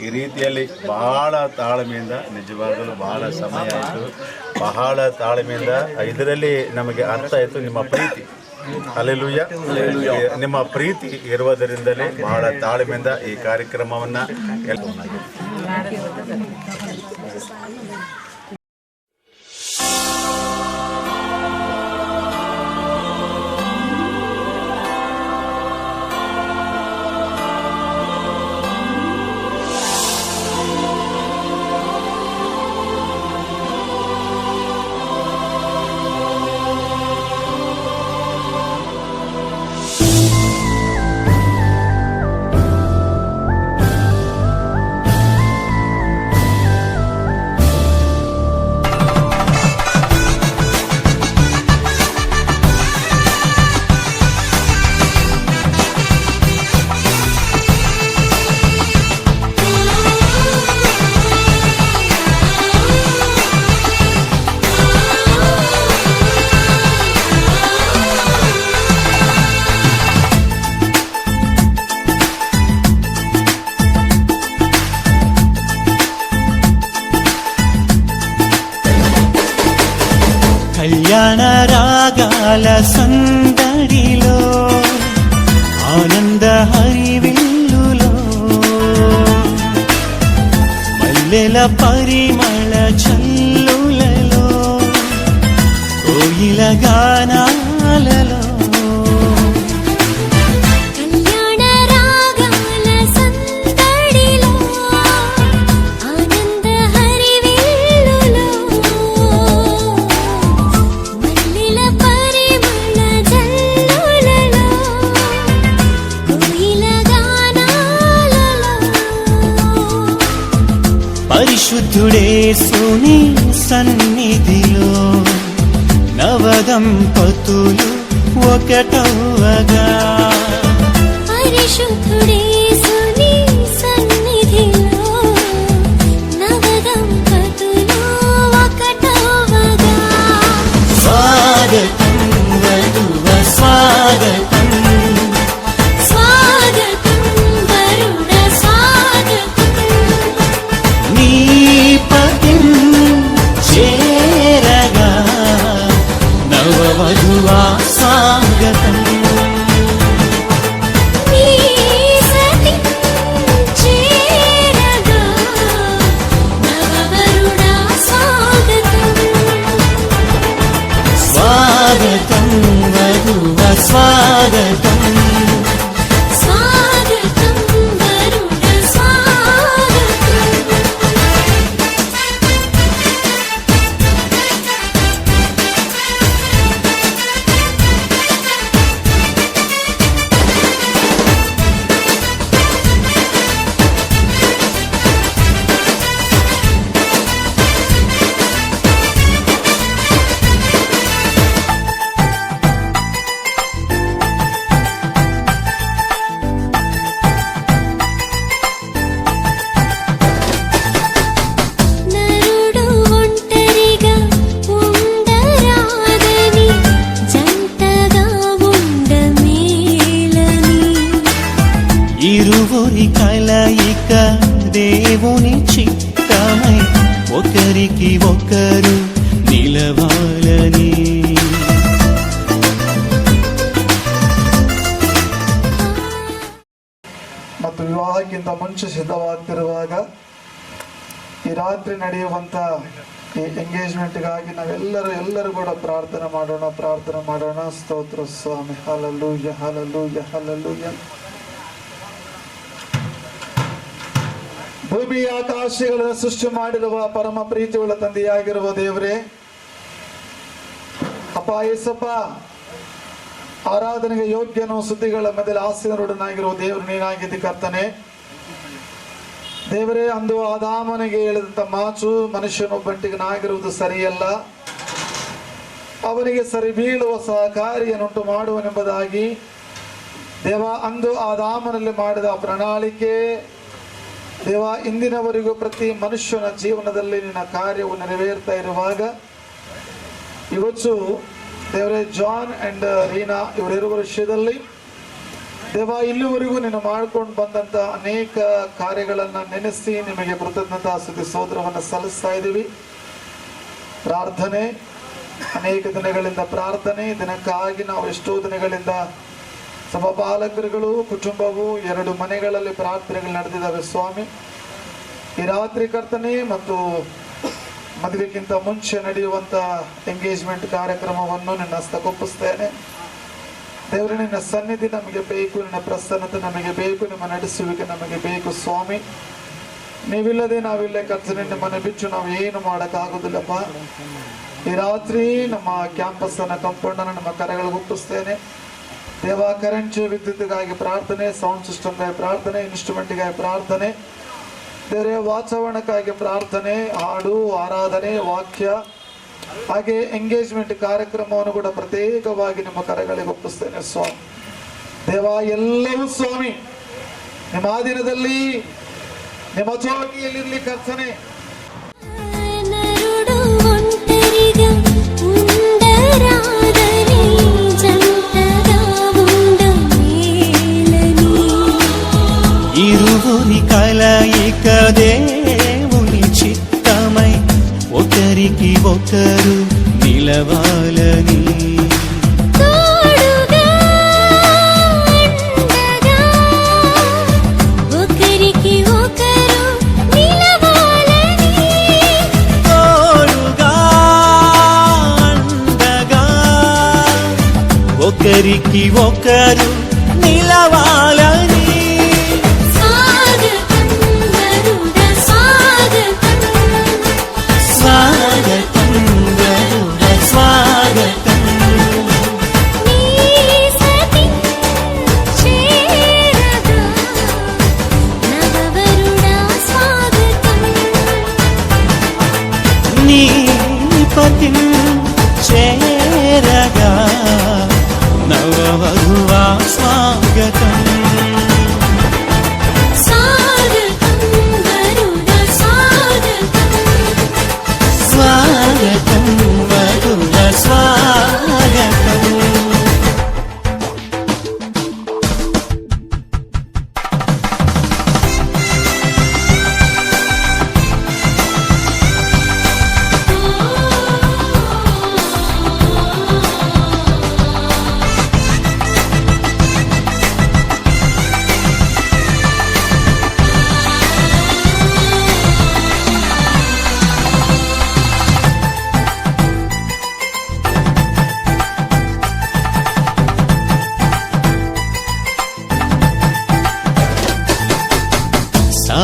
ಈ ರೀತಿಯಲ್ಲಿ ಬಹಳ ತಾಳ್ಮೆಯಿಂದ, ನಿಜವಾಗಲೂ ಬಹಳ ಸಮಯ ಆಯಿತು, ಬಹಳ ತಾಳ್ಮೆಯಿಂದ ಇದರಲ್ಲಿ ನಮಗೆ ಅರ್ಥ ಆಯಿತು ನಿಮ್ಮ ಪ್ರೀತಿ. ಹಲ್ಲೆಲೂಯಾ. ನಿಮ್ಮ ಪ್ರೀತಿ ಇರುವುದರಿಂದಲೇ ಬಹಳ ತಾಳ್ಮೆಯಿಂದ ಈ ಕಾರ್ಯಕ್ರಮವನ್ನು కళ్యాణ రాగాల సందడిలో ఆనంద హరివిల్లులో మల్లెల పరిమళ చల్లులలో కోయిల గానాలలో పరిశుద్ధుడేసుని సన్నిధిలో నవదంపతులు ఒకటవగా పరిశుద్ధుడేసుని సన్నిధిలో నవదంపతులు ఒకటవగా స్వాగతం వధువ స్వాగతం స్వాగతం వరుణ స్వాగతం నీ పతిం చేరగా నవవధువా స్వాగతం నీ సతి చేరగా నవవరుణ స్వాగతం స్వాగతం వధువ స్వాగతం స్వాగతం వరుణ స్వాగతం నరుడు ఒంటరిగా ఉండరాదని జంటగా ఉండమేలని ఇరువురి కలయిక దేవుని చిత్తమై ఒకరికి ఒకరు నిలవాలని ಮತ್ತು ವಿವಾಹಕ್ಕಿಂತ ಮುಂಚೆ ಸಿದ್ಧವಾಗ್ತಿರುವಾಗ ಈ ರಾತ್ರಿ ನಡೆಯುವಂಥ ಈ ಎಂಗೇಜ್ಮೆಂಟ್ಗಾಗಿ ನಾವೆಲ್ಲರೂ ಕೂಡ ಪ್ರಾರ್ಥನೆ ಮಾಡೋಣ ಸ್ತೋತ್ರ ಸ್ವಾಮಿ ಹಲ್ಲೆಲೂಯಾ ಹಲ್ಲೆಲೂಯಾ ಹಲ್ಲೆಲೂಯಾ. ಭೂಮಿ ಆಕಾಶಗಳನ್ನು ಸೃಷ್ಟಿ ಮಾಡಿರುವ ಪರಮ ಪ್ರೀತಿಯುಳ್ಳ ತಂದೆಯಾಗಿರುವ ದೇವರೇ, ಅಪ್ಪ ಯೇಸಪ್ಪ, ಆರಾಧನೆಗೆ ಯೋಗ್ಯನು, ಸುದ್ದಿಗಳ ಮೊದಲ ಆಸೀನರುಡನಾಗಿರುವ ದೇವರು ನೀನಾಗಿದ್ದ ಕರ್ತನೆ. ದೇವರೇ, ಅಂದು ಆದಾಮನಿಗೆ ಹೇಳಿದಂತ ಮಾಚು ಮನುಷ್ಯನೊಬ್ಬಂಟಿಗನಾಗಿರುವುದು ಸರಿಯಲ್ಲ, ಅವನಿಗೆ ಸರಿ ಬೀಳುವ ಸಹಕಾರಿಯನ್ನುಂಟು ಮಾಡುವನೆಂಬುದಾಗಿ ದೇವ ಅಂದು ಆದಾಮನಲ್ಲಿ ಮಾಡಿದ ಪ್ರಣಾಳಿಕೆ ದೇವ ಇಂದಿನವರೆಗೂ ಪ್ರತಿ ಮನುಷ್ಯನ ಜೀವನದಲ್ಲಿ ನಿನ್ನ ಕಾರ್ಯವು ನೆರವೇರ್ತಾ ಇರುವಾಗ ಇವತ್ತು ದೇವರೇ ಜಾನ್ ಅಂಡ್ ರೀನಾ ಇವರಿರುವ ವಿಷಯದಲ್ಲಿ ದೇವ ಇಲ್ಲಿವರೆಗೂ ನೀನು ಮಾಡ್ಕೊಂಡು ಬಂದಂತ ಅನೇಕ ಕಾರ್ಯಗಳನ್ನ ನೆನೆಸಿ ನಿಮಗೆ ಕೃತಜ್ಞತಾ ಸ್ತುತಿ ಸ್ತೋತ್ರವನ್ನು ಸಲ್ಲಿಸ್ತಾ ಇದ್ದೀವಿ. ಪ್ರಾರ್ಥನೆ ಅನೇಕ ದಿನಗಳಿಂದ ಪ್ರಾರ್ಥನೆ, ದಿನಕ್ಕಾಗಿ ನಾವು ಎಷ್ಟೋ ದಿನಗಳಿಂದ ಸಭಾಪಾಲಕರುಗಳು ಕುಟುಂಬವು 2 ಮನೆಗಳಲ್ಲಿ ಪ್ರಾರ್ಥನೆಗಳು ನಡೆದಿದ್ದಾವೆ ಸ್ವಾಮಿ. ಈ ರಾತ್ರಿ ಕರ್ತನೆ ಮತ್ತು ಮದುವೆಗಿಂತ ಮುಂಚೆ ನಡೆಯುವಂತ ಎಂಗೇಜ್ಮೆಂಟ್ ಕಾರ್ಯಕ್ರಮವನ್ನು ನಿನ್ನ ಹಸ್ತಕ್ಕೊಪ್ಪಿಸ್ತೇನೆ. ದೇವರೇ, ನಿನ್ನ ಸನ್ನಿಧಿ ನಮಗೆ ಬೇಕು, ನಿನ್ನ ಪ್ರಸನ್ನತೆ ನಮಗೆ ಬೇಕು, ನಿಮ್ಮ ನಡೆಸುವಿಕೆ ನಮಗೆ ಬೇಕು ಸ್ವಾಮಿ. ನೀವಿಲ್ಲದೆ ನಾವಿಲ್ಲೇ ಕರ್ತನೆ, ನಿಮ್ಮನ್ನು ಬಿಟ್ಟು ನಾವು ಏನು ಮಾಡೋಕ್ಕಾಗೋದಿಲ್ಲಪ್ಪ. ಈ ರಾತ್ರಿ ನಮ್ಮ ಕ್ಯಾಂಪಸ್ ಅನ್ನ ಕಾಂಪೌಂಡ್ ಅನ್ನು ನಮ್ಮ ಕರೆಗಳಿಗೆ ಒಪ್ಪಿಸ್ತೇನೆ ದೇವ. ಕರೆಂಟ್ ವಿದ್ಯುತ್ಗಾಗಿ ಪ್ರಾರ್ಥನೆ, ಸೌಂಡ್ ಸಿಸ್ಟಮ್ಗಾಗಿ ಪ್ರಾರ್ಥನೆ, ಇನ್ಸ್ಟ್ರೂಮೆಂಟ್ಗಾಗಿ ಪ್ರಾರ್ಥನೆ ದೇವರೇ, ವಾತಾವರಣಕ್ಕಾಗಿ ಪ್ರಾರ್ಥನೆ, ಹಾಡು, ಆರಾಧನೆ, ವಾಕ್ಯ, ಹಾಗೆ ಎಂಗೇಜ್ಮೆಂಟ್ ಕಾರ್ಯಕ್ರಮವನ್ನು ಕೂಡ ಪ್ರತ್ಯೇಕವಾಗಿ ನಿಮ್ಮ ಕರೆಗಳಿಗೆ ಒಪ್ಪಿಸ್ತೇನೆ ಸ್ವಾಮಿ. ದೇವ, ಎಲ್ಲವೂ ಸ್ವಾಮಿ ನಿಮ್ಮ ಆಧೀನದಲ್ಲಿ, ನಿಮ್ಮ ಜೋಗಿಯಲ್ಲಿರಲಿ ಕರ್ತನೆ. ನರುಡು ಒಂಟರಿಗ ಉಂಡರಾದನಿ ಜಂಟಗ ಉಂಡಮೇಲನಿ ఇరువురి కలయిక దేవుని చిత్తమై ఒకరికి ఒకరు నిలవాలని తోడుగా అండగా ఒకరికి ఒకరు నిలవాలని తోడుగా అండగా ఒకరికి ఒకరు నిలవాలని స్వాగతం గరుడ స్వాగతం స్వాగతం గరుడ స్వాగతం నీ సతి చేరగా నవవరుడా స్వాగతం నీ పతిం చేరగా నవవధువా స్వాగతం స్వాగతం గరుడ స్వాగతం స్వాగతం వధువ స్వాగతం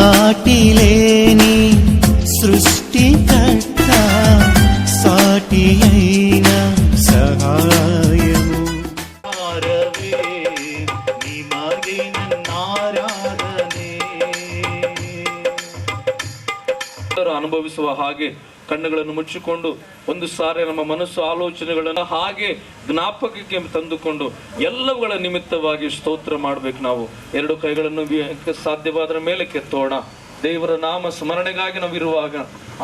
సాటిలేని సృష్టికర్త సాటి అయిన సహాయము ಅನುಭವಿಸುವ ಹಾಗೆ ಕಣ್ಣುಗಳನ್ನು ಮುಚ್ಚಿಕೊಂಡು ಒಂದು ಸಾರಿ ನಮ್ಮ ಮನಸ್ಸು ಆಲೋಚನೆಗಳನ್ನು ಹಾಗೆ ಜ್ಞಾಪಕಕ್ಕೆ ತಂದುಕೊಂಡು ಎಲ್ಲವುಗಳ ನಿಮಿತ್ತವಾಗಿ ಸ್ತೋತ್ರ ಮಾಡ್ಬೇಕು. ನಾವು ಎರಡು ಕೈಗಳನ್ನು ಸಾಧ್ಯವಾದರ ಮೇಲೆ ಕೆತ್ತೋಣ. ದೇವರ ನಾಮ ಸ್ಮರಣೆಗಾಗಿ ನಾವು ಇರುವಾಗ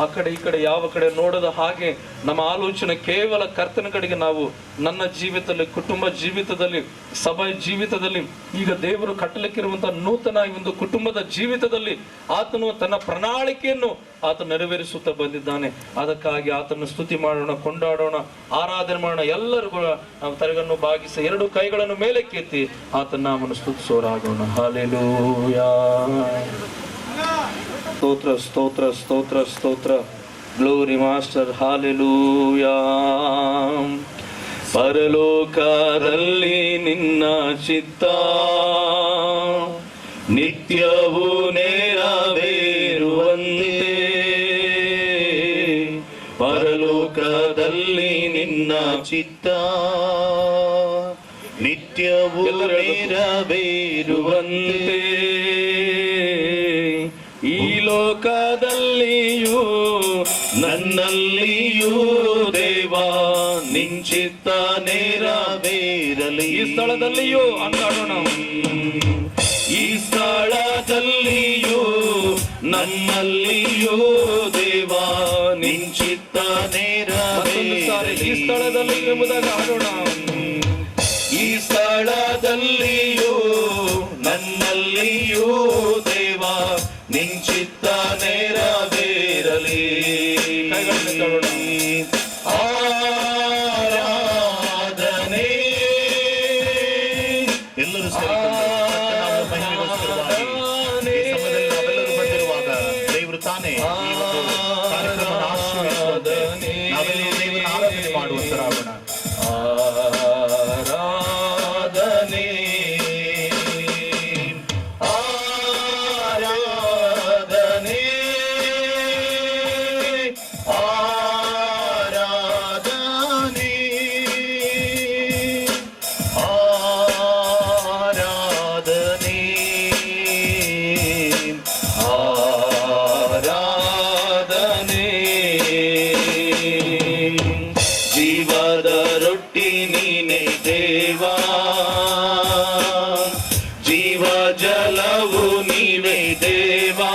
ಆ ಕಡೆ ಈ ಕಡೆ ಯಾವ ಕಡೆ ನೋಡದ ಹಾಗೆ ನಮ್ಮ ಆಲೋಚನೆ ಕೇವಲ ಕರ್ತನ ಕಡೆಗೆ ನಾವು ನನ್ನ ಜೀವಿತದಲ್ಲಿ, ಕುಟುಂಬ ಜೀವಿತದಲ್ಲಿ, ಸಭೆ ಜೀವಿತದಲ್ಲಿ, ಈಗ ದೇವರು ಕಟ್ಟಲಿಕ್ಕಿರುವಂತಹ ನೂತನ ಒಂದು ಕುಟುಂಬದ ಜೀವಿತದಲ್ಲಿ ಆತನು ತನ್ನ ಪ್ರಣಾಳಿಕೆಯನ್ನು ಆತ ನೆರವೇರಿಸುತ್ತಾ ಬಂದಿದ್ದಾನೆ. ಅದಕ್ಕಾಗಿ ಆತನ ಸ್ತುತಿ ಮಾಡೋಣ, ಕೊಂಡಾಡೋಣ, ಆರಾಧನೆ ಮಾಡೋಣ. ಎಲ್ಲರೂ ಕೂಡ ನಾವು ತಲೆಗಳನ್ನು ಬಾಗಿಸಿ ಎರಡು ಕೈಗಳನ್ನು ಮೇಲೆ ಕೆತ್ತಿ ಆತನ ನಾಮವನ್ನು ಸ್ತುತಿಸೋರಾಗೋಣ. ಹಲ್ಲೆಲೂಯಾ. ಸ್ತೋತ್ರ ಸ್ತೋತ್ರ ಸ್ತೋತ್ರ ಸ್ತೋತ್ರ. Glory master. ಹಲ್ಲೆಲೂಯಾ. ಪರಲೋಕದಲ್ಲಿ ನಿನ್ನ ಚಿತ್ತ ನಿತ್ಯವೂ ನೆರವೇರುವಂತೆ, ಪರಲೋಕದಲ್ಲಿ ನಿನ್ನ ಚಿತ್ತ ನಿತ್ಯವೂ ನೆರವೇರುವಂತೆ, ಈ ಲೋಕದಲ್ಲಿಯೂ ನನ್ನಲ್ಲಿಯೂ ದೇವಾ ನಿಂಚಿತ್ತ ನೆರವೇರಲಿ. ಈ ಸ್ಥಳದಲ್ಲಿಯೂ ಅಂದಾಡೋಣ. ಈ ಸ್ಥಳದಲ್ಲಿಯೂ ನನ್ನಲ್ಲಿಯೂ ದೇವಾ ನಿಂಚಿತ್ತ ನೆರವೇರಲಿ. ಈ ಸ್ಥಳದಲ್ಲಿ ಎಂಬುದಾಗಿ ಆಡೋಣ. ಈ ಸ್ಥಳದಲ್ಲಿಯೂ ನನ್ನಲ್ಲಿಯೂ ದೇವಾ ನಿಂಚಿತ್ತ ನೆರವೇರಲಿ. ಆರಾಧನೆ ಎಲ್ಲರೂ ನಾವೆಲ್ಲರೂ ಬಂದಿರುವಾಗ ದೇವರು ತಾನೇ ಈ ಒಂದು ಕಾರ್ಯಕ್ರಮವನ್ನು ಆಶೀರ್ವದಿಸುವಂತೆ ನಾವೆಲ್ಲರೂ ದೇವರನ್ನು ಆರಾಧನೆ ಮಾಡುವಂತರಾಗೋಣ. ಆರಾಧನೆ ಆರಾಧನೆ ಆರಾಧನೆ ಆರಾಧನೆ ಆರಾಧನೆ. ಜೀವದ ರೊಟ್ಟಿ ನೀನೇ ದೇವಾ, ಜೀವ ಜಲವು ನೀವೇ ದೇವಾ,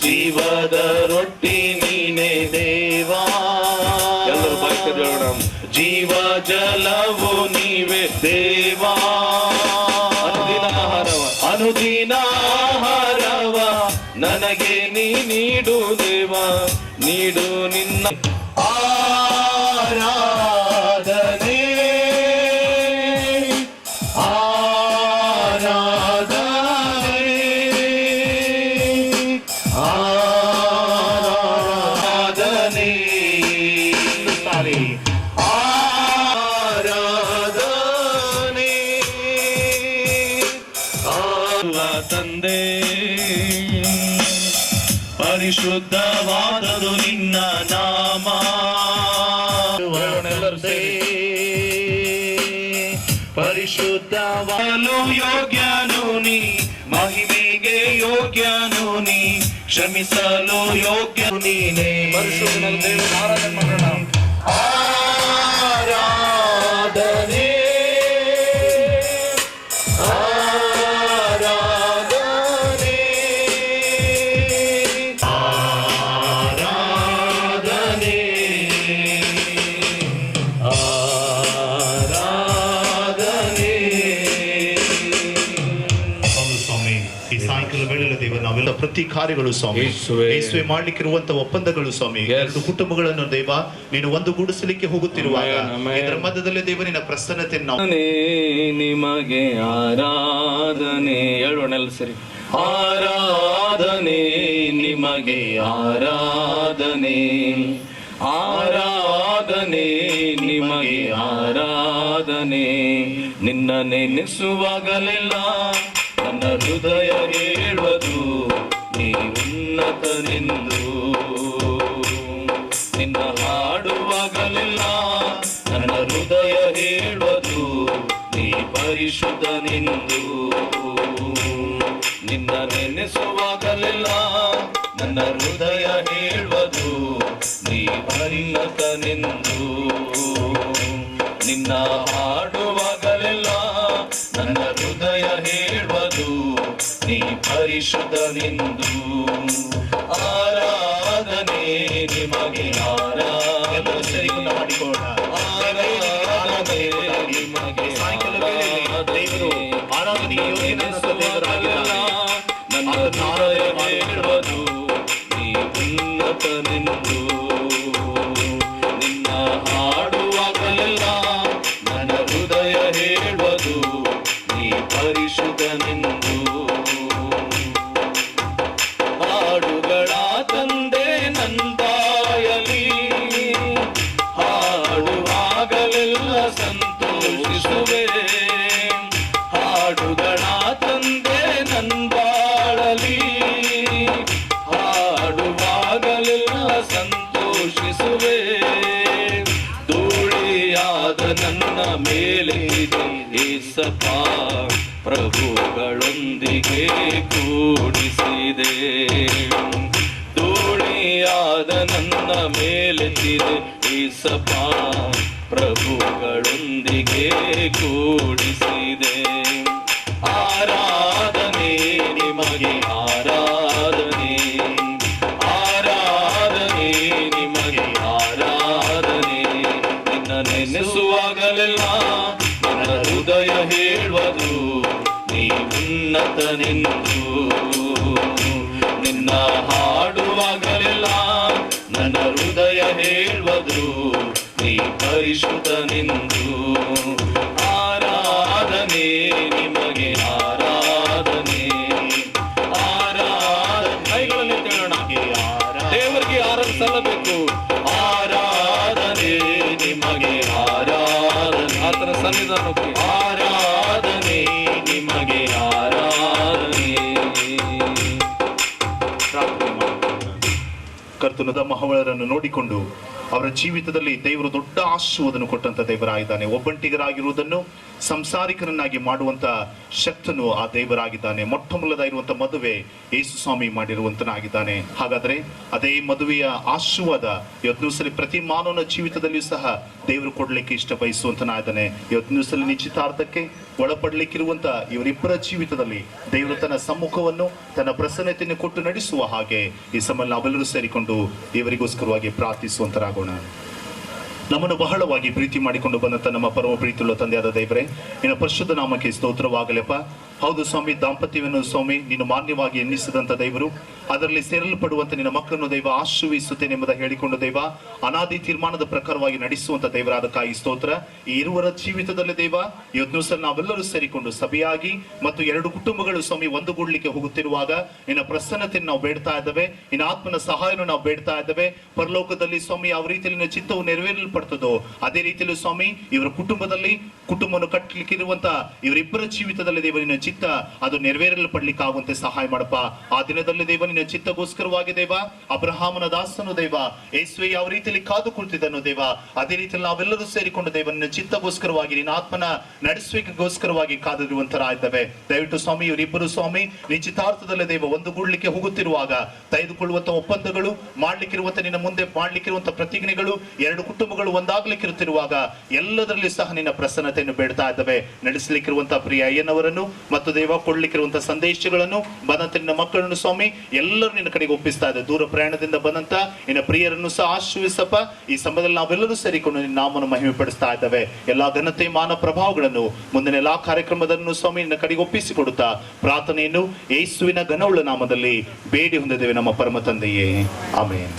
ಜೀವದ ರೊಟ್ಟಿ ನೀನೇ ದೇವಾ. ಎಲ್ಲರೂ ಬಾಯಿ ತೆರೆಯೋಣ. ಜೀವ ಜಲವು ನೀವೇ ದೇವಾ, ಅನುದಿನ ಆಹಾರವ ನನಗೆ ನೀ ನೀಡು ದೇವಾ, ನೀಡು ನಿನ್ನ ಆರಾಧನೆ ಆರಾಧನೆ ಆರಾಧನೆ ತಂದೆ ಪರಿಶುದ್ಧವಾದದು ನಿನ್ನ ನಾಮ ಪರಿಶುದ್ಧವಾಗಲು ಯೋಗ್ಯನು ನೀ ಮಹಿಮೆಗೆ ಯೋಗ್ಯನು ನೀ ಕ್ಷಮಿಸಲು ಯೋಗ್ಯನು ನೀನೇ ಆರಾಧನೆ ನಾವೆಲ್ಲ ಪ್ರತಿ ಕಾರ್ಯಗಳು ಸ್ವಾಮಿ ಯೇಸುವೆ ಮಾಡ್ಲಿಕ್ಕಿರುವಂತ ಒಪ್ಪಂದಗಳು ಸ್ವಾಮಿ ಎರಡು ಕುಟುಂಬಗಳನ್ನು ದೇವ ನೀನು ಒಂದುಗೂಡಿಸಲಿಕ್ಕೆ ಹೋಗುತ್ತಿರುವಾಗ ಇದರ ಮಧ್ಯದಲ್ಲಿ ದೇವ ನಿನ್ನ ಪ್ರಸನ್ನತೆ ನಿಮಗೆ ಆರಾಧನೆ ಹೇಳೋಣಲ್ಲ ಸರಿ ಆರಾಧನೆ ನಿಮಗೆ ಆರಾಧನೆ ಆರಾಧನೆ ನಿಮಗೆ ಆರಾಧನೆ ನಿನ್ನ ನೆನೆಸುವಾಗಲೆಲ್ಲ ನನ್ನ ಹೃದಯ ಹೇಳುವುದು ನೀ ಉನ್ನತನೆಂದು ನಿನ್ನ ಹಾಡುವಾಗಲೆಲ್ಲ ನನ್ನ ಹೃದಯ ಹೇಳುವುದು ನೀ ಪರಿಶುದ್ಧನೆಂದು ನಿನ್ನ ನೆನೆಸುವಾಗಲೆಲ್ಲ ನನ್ನ ಹೃದಯ ಹೇಳುವುದು ನೀ ಪರಿಣತನೆಂದು ನಿನ್ನ ಹಾಡುವಾಗಲೆಲ್ಲ ನನ್ನ ಹೃದಯ ಹೇಳುವುದು ನೀ ಪರಿಶುದ್ಧನೆಂದು ಆರಾಧನೆ ನಿಮಗೆ ಆರಾಧನೆ ಮಾಡಿಕೊಳ್ಳ ಆರಾಧನೆ ನಿಮಗೆ ದೇವರು ಆರಾಧನೆಗೆ ನನ್ನ ಹೃದಯ ಹೇಳುವುದು ನೀ ಉನ್ನತನೆಂದು ನಿನ್ನ ಹಾಡುವಾಗಲೆಲ್ಲ ನನ್ನ ಹೃದಯ ಹೇಳುವುದು ನೀ ಪರಿಶುದ್ಧನೆಂದು ಹಾಡುಗಳ ತಂದೆ ನಂದಾಯಲಿ ಹಾಡುವಾಗಲೆಲ್ಲ ಸಂತೋಷಿಸುವೆ ಹಾಡುಗಳ ತಂದೆ ನಂದಾಳಲಿ ಹಾಡುವಾಗಲೆಲ್ಲ ಸಂತೋಷಿಸುವೆ ಧೂಳಿಯಾದ ನನ್ನ ಮೇಲೆ ಏಸಪ್ಪ ಪ್ರಭುಗಳೊಂದಿಗೆ ಕೂಡಿಸಿದೆ ಧೂಳಿಯಾದ ನನ್ನ ಮೇಲೆತ್ತಿದೆ ಏಸಪ್ಪ ಪ್ರಭುಗಳೊಂದಿಗೆ ಕೂಡಿಸಿದೆ ಆರಾಧನೆ ನಿಮಗೆ ಆರಾಧನೆ ಆರಾಧನೆ ನಿಮಗೆ ಆರಾಧನೆ ನಿನ್ನ ನೆನೆಸುವಾಗಲೆಲ್ಲ ನನ್ನ ಹೃದಯ ಹೇಳುವುದು ನೀ ಉನ್ನತನೆಂದು ನಿನ್ನ ಹಾಡುವಾಗಲೆಲ್ಲ ನನ್ನ ಹೃದಯ ಹೇಳುವುದು ನೀ ಪರಿಶುದ್ಧನೆಂದು ಆರಾಧನೆ ನಿಮಗೆ ಆರಾಧನೆ ಆರಾಧನೆ ಕೈಗಳಲ್ಲಿ ಹೇಳೋಣ ದೇವರಿಗೆ ಆರಾಧನೆ ಸಲ್ಲಬೇಕು ಆರಾಧನೆ ನಿಮಗೆ ಆರಾಧನೆ ಆತನ ಸನ್ನಿಧಾನಕ್ಕೆ ಆರಾಧನೆ ನಿಮಗೆ ಆರಾಧನೆ ಕರ್ತನದ ಮಹವಳರನ್ನು ನೋಡಿಕೊಂಡು ಅವರ ಜೀವಿತದಲ್ಲಿ ದೇವರು ದೊಡ್ಡ ಆಶೀರ್ವಾದವನ್ನು ಕೊಟ್ಟಂತ ದೇವರಾಗಿದ್ದಾನೆ ಒಬ್ಬಂಟಿಗರಾಗಿರುವುದನ್ನು ಸಂಸಾರಿಕರನ್ನಾಗಿ ಮಾಡುವಂತ ಶಕ್ತನು ಆ ದೇವರಾಗಿದ್ದಾನೆ ಮೊಟ್ಟ ಮೊದಲದಾಗಿರುವಂತ ಮದುವೆ ಯೇಸು ಸ್ವಾಮಿ ಮಾಡಿರುವಂತನಾಗಿದ್ದಾನೆ ಹಾಗಾದ್ರೆ ಅದೇ ಮದುವೆಯ ಆಶೀರ್ವಾದ ಇವತ್ತು ಸಲ ಪ್ರತಿ ಮಾನವನ ಜೀವಿತದಲ್ಲಿಯೂ ಸಹ ದೇವರು ಕೊಡ್ಲಿಕ್ಕೆ ಇಷ್ಟ ಬಯಸುವಂತನಾಗಿದ್ದಾನೆ ಇವತ್ತು ಸಲ ನಿಶ್ಚಿತಾರ್ಥಕ್ಕೆ ಒಳಪಡಲಿಕ್ಕಿರುವಂತ ಇವರಿಬ್ಬರ ಜೀವಿತದಲ್ಲಿ ದೇವರು ತನ್ನ ಸಮ್ಮುಖವನ್ನು ತನ್ನ ಪ್ರಸನ್ನತೆಯನ್ನು ಕೊಟ್ಟು ನಡೆಸುವ ಹಾಗೆ ಈ ಸಮಯ ನಾವೆಲ್ಲರೂ ಸೇರಿಕೊಂಡು ಇವರಿಗೋಸ್ಕರವಾಗಿ ಪ್ರಾರ್ಥಿಸುವಂತರಾಗೋಣ ನಮ್ಮನ್ನು ಬಹಳವಾಗಿ ಪ್ರೀತಿ ಮಾಡಿಕೊಂಡು ಬಂದಂತ ನಮ್ಮ ಪರಮ ಪ್ರೀತಿಯುಳ್ಳ ತಂದೆಯಾದ ದೇವರೇ ನಿನ್ನ ಪರಿಶುದ್ಧ ನಾಮಕ್ಕೆ ಸ್ತೋತ್ರವಾಗಲಪ್ಪ ಹೌದು ಸ್ವಾಮಿ, ದಾಂಪತ್ಯವನ್ನು ಸ್ವಾಮಿ ನೀನು ಮಾನ್ಯವಾಗಿ ಎನ್ನಿಸಿದಂಥ ದೇವರು, ಅದರಲ್ಲಿ ಸೇರಲ್ಪಡುವಂತೆ ನಿನ್ನ ಮಕ್ಕಳನ್ನು ದೈವ ಆಶೀರ್ವಿಸುತ್ತೇನೆ ಎಂಬುದಾಗಿ ಹೇಳಿಕೊಂಡು ದೈವ ಅನಾದಿ ತೀರ್ಮಾನದ ಪ್ರಕಾರವಾಗಿ ನಡೆಸುವಂತ ದೇವರಾದಕ್ಕಾಗಿ ಸ್ತೋತ್ರ. ಈ ಇರುವರ ಜೀವಿತದಲ್ಲಿ ದೈವ ಇವತ್ತು ಸಹ ನಾವೆಲ್ಲರೂ ಸೇರಿಕೊಂಡು ಸಭೆಯಾಗಿ ಮತ್ತು ಎರಡು ಕುಟುಂಬಗಳು ಸ್ವಾಮಿ ಒಂದುಗೂಡ್ಲಿಕ್ಕೆ ಹೋಗುತ್ತಿರುವಾಗ ನಿನ್ನ ಪ್ರಸನ್ನತೆಯನ್ನು ನಾವು ಬೇಡ್ತಾ ಇದ್ದೇವೆ, ನಿನ್ನ ಆತ್ಮನ ಸಹಾಯವನ್ನು ನಾವು ಬೇಡ್ತಾ ಇದ್ದೇವೆ. ಪರಲೋಕದಲ್ಲಿ ಸ್ವಾಮಿ ಯಾವ ರೀತಿಯಲ್ಲಿ ನಿನ್ನ ಚಿತ್ತವು ನೆರವೇರಲ್ಪಡ್ತದೋ ಅದೇ ರೀತಿಯಲ್ಲಿ ಸ್ವಾಮಿ ಇವರ ಕುಟುಂಬದಲ್ಲಿ ಕುಟುಂಬವನ್ನು ಕಟ್ಟಲಿಕ್ಕಿರುವಂತ ಇವರಿಬ್ಬರ ಜೀವಿತದಲ್ಲಿ ದೇವ ನಿನ್ನ ಚಿತ್ತ ಅದು ನೆರವೇರಲ್ಪಡ್ಲಿಕ್ಕಾಗುವಂತೆ ಸಹಾಯ ಮಾಡಪ್ಪ. ಆ ದಿನದಲ್ಲಿ ದೇವ ನಿನ್ನ ಚಿತ್ತಗೋಸ್ಕರವಾಗಿ ದೇವ ಅಬ್ರಹಾಮನ ದಾಸನು ದೇವ ಯೇಸುವೆ ಯಾವ ರೀತಿಯಲ್ಲಿ ಕಾದು ಕುಳಿತಿದ್ದನು ದೇವ, ಅದೇ ರೀತಿಯಲ್ಲಿ ನಾವೆಲ್ಲರೂ ಸೇರಿಕೊಂಡು ದೇವ ನಿನ್ನ ಚಿತ್ತಗೋಸ್ಕರವಾಗಿ ನಿನ್ನ ಆತ್ಮನ ನಡೆಸುವಿಕೆಗೋಸ್ಕರವಾಗಿ ಕಾದಿರುವಂತರ ಇದ್ದೇವೆ. ದಯವಿಟ್ಟು ಸ್ವಾಮಿ ಇವರಿಬ್ಬರು ಸ್ವಾಮಿ ನಿಶ್ಚಿತಾರ್ಥದಲ್ಲಿ ದೇವ ಒಂದುಗೂಡ್ಲಿಕ್ಕೆ ಹೋಗುತ್ತಿರುವಾಗ ತೆಗೆದುಕೊಳ್ಳುವಂತ ಒಪ್ಪಂದಗಳು ಮಾಡ್ಲಿಕ್ಕಿರುವಂತ ನಿನ್ನ ಮುಂದೆ ಮಾಡ್ಲಿಕ್ಕಿರುವಂತ ಪ್ರತಿಜ್ಞೆಗಳು ಎರಡು ಕುಟುಂಬಗಳು ಒಂದಾಗ್ಲಿಕ್ಕಿರುತ್ತಿರುವಾಗ ಎಲ್ಲದರಲ್ಲಿ ಸಹ ನಿನ್ನ ಪ್ರಸನ್ನತೆಯನ್ನು ಬೇಡ್ತಾ ಇದ್ದೇವೆ. ನಡೆಸಲಿಕ್ಕಿರುವಂತಹ ಪ್ರಿಯ ಅಯ್ಯನವರನ್ನು ಮತ್ತು ದೇವ ಕೊಡ್ಲಿಕ್ಕಿರುವಂತಹ ಸಂದೇಶಗಳನ್ನು ಬಂದಂತ ನಿನ್ನ ಮಕ್ಕಳನ್ನು ಸ್ವಾಮಿ ಎಲ್ಲರೂ ನಿನ್ನ ಕಡೆಗೆ ಒಪ್ಪಿಸ್ತಾ ಇದೆ. ದೂರ ಪ್ರಯಾಣದಿಂದ ಬಂದಂತ ನಿನ್ನ ಪ್ರಿಯರನ್ನು ಸಹ ಆಶೀರ್ವಿಸಪ್ಪ. ಈ ಸಮಯದಲ್ಲಿ ನಾವೆಲ್ಲರೂ ಸೇರಿಕೊಂಡು ನಿನ್ನ ನಾಮವನ್ನು ಮಹಿಮೆ ಪಡಿಸ್ತಾ ಇದ್ದೇವೆ. ಎಲ್ಲಾ ಘನತೆ ಮಾನ ಪ್ರಭಾವಗಳನ್ನು ಮುಂದಿನ ಎಲ್ಲಾ ಕಾರ್ಯಕ್ರಮದನ್ನು ಸ್ವಾಮಿ ನಿನ್ನ ಕಡೆಗೆ ಒಪ್ಪಿಸಿಕೊಡುತ್ತಾ ಪ್ರಾರ್ಥನೆಯನ್ನು ಯೇಸುವಿನ ಘನವುಳ್ಳ ನಾಮದಲ್ಲಿ ಬೇಡಿ ಹೊಂದಿದ್ದೇವೆ ನಮ್ಮ ಪರಮ ತಂದೆಯೇ, ಆಮೇನ್.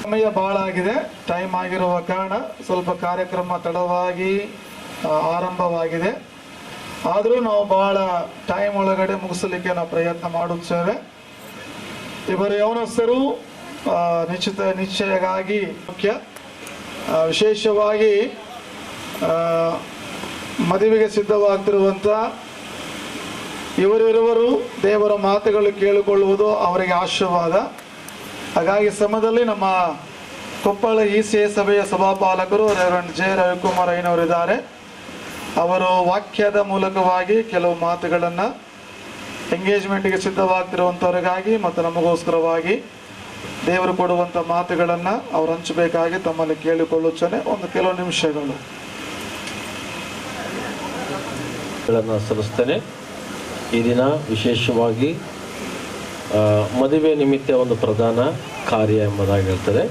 ಸಮಯ ಬಹಳ ಆಗಿದೆ, ಟೈಮ್ ಆಗಿರುವ ಕಾರಣ ಸ್ವಲ್ಪ ಕಾರ್ಯಕ್ರಮ ತಡವಾಗಿ ಆರಂಭವಾಗಿದೆ. ಆದರೂ ನಾವು ಬಹಳ ಟೈಮ್ ಒಳಗಡೆ ಮುಗಿಸಲಿಕ್ಕೆ ನಾವು ಪ್ರಯತ್ನ ಮಾಡುತ್ತೇವೆ. ಇವರ ಯೌವನಸ್ಥರು ನಿಶ್ಚಯಕ್ಕಾಗಿ ಮುಖ್ಯ, ವಿಶೇಷವಾಗಿ ಮದುವೆಗೆ ಸಿದ್ಧವಾಗ್ತಿರುವಂಥ ಇವರಿರುವರು ದೇವರ ಮಾತುಗಳು ಕೇಳಿಕೊಳ್ಳುವುದು ಅವರಿಗೆ ಆಶೀರ್ವಾದ. ಹಾಗಾಗಿ ಸಮಯದಲ್ಲಿ ನಮ್ಮ ಕೊಪ್ಪಳ ECA ಸಭೆಯ ಸಭಾಪಾಲಕರು ರೆವರೆಂಡ್ ಜೆ ರವಿಕುಮಾರ್ ಅಯ್ಯನವರಿದ್ದಾರೆ. ಅವರು ವಾಕ್ಯದ ಮೂಲಕವಾಗಿ ಕೆಲವು ಮಾತುಗಳನ್ನು ಎಂಗೇಜ್ಮೆಂಟ್ಗೆ ಸಿದ್ಧವಾಗ್ತಿರುವಂಥವ್ರಿಗಾಗಿ ಮತ್ತು ನಮಗೋಸ್ಕರವಾಗಿ ದೇವರು ಕೊಡುವಂಥ ಮಾತುಗಳನ್ನು ಅವ್ರು ಹಂಚಬೇಕಾಗಿ ತಮ್ಮಲ್ಲಿ ಕೇಳಿಕೊಳ್ಳುತ್ತೇನೆ. ಒಂದು ಕೆಲವು ನಿಮಿಷಗಳು ಸಲ್ಲಿಸ್ತೇನೆ. ಈ ದಿನ ವಿಶೇಷವಾಗಿ ಮದುವೆ ನಿಮಿತ್ತ ಒಂದು ಪ್ರಧಾನ ಕಾರ್ಯ ಎಂಬುದಾಗಿ ಹೇಳ್ತಾರೆ,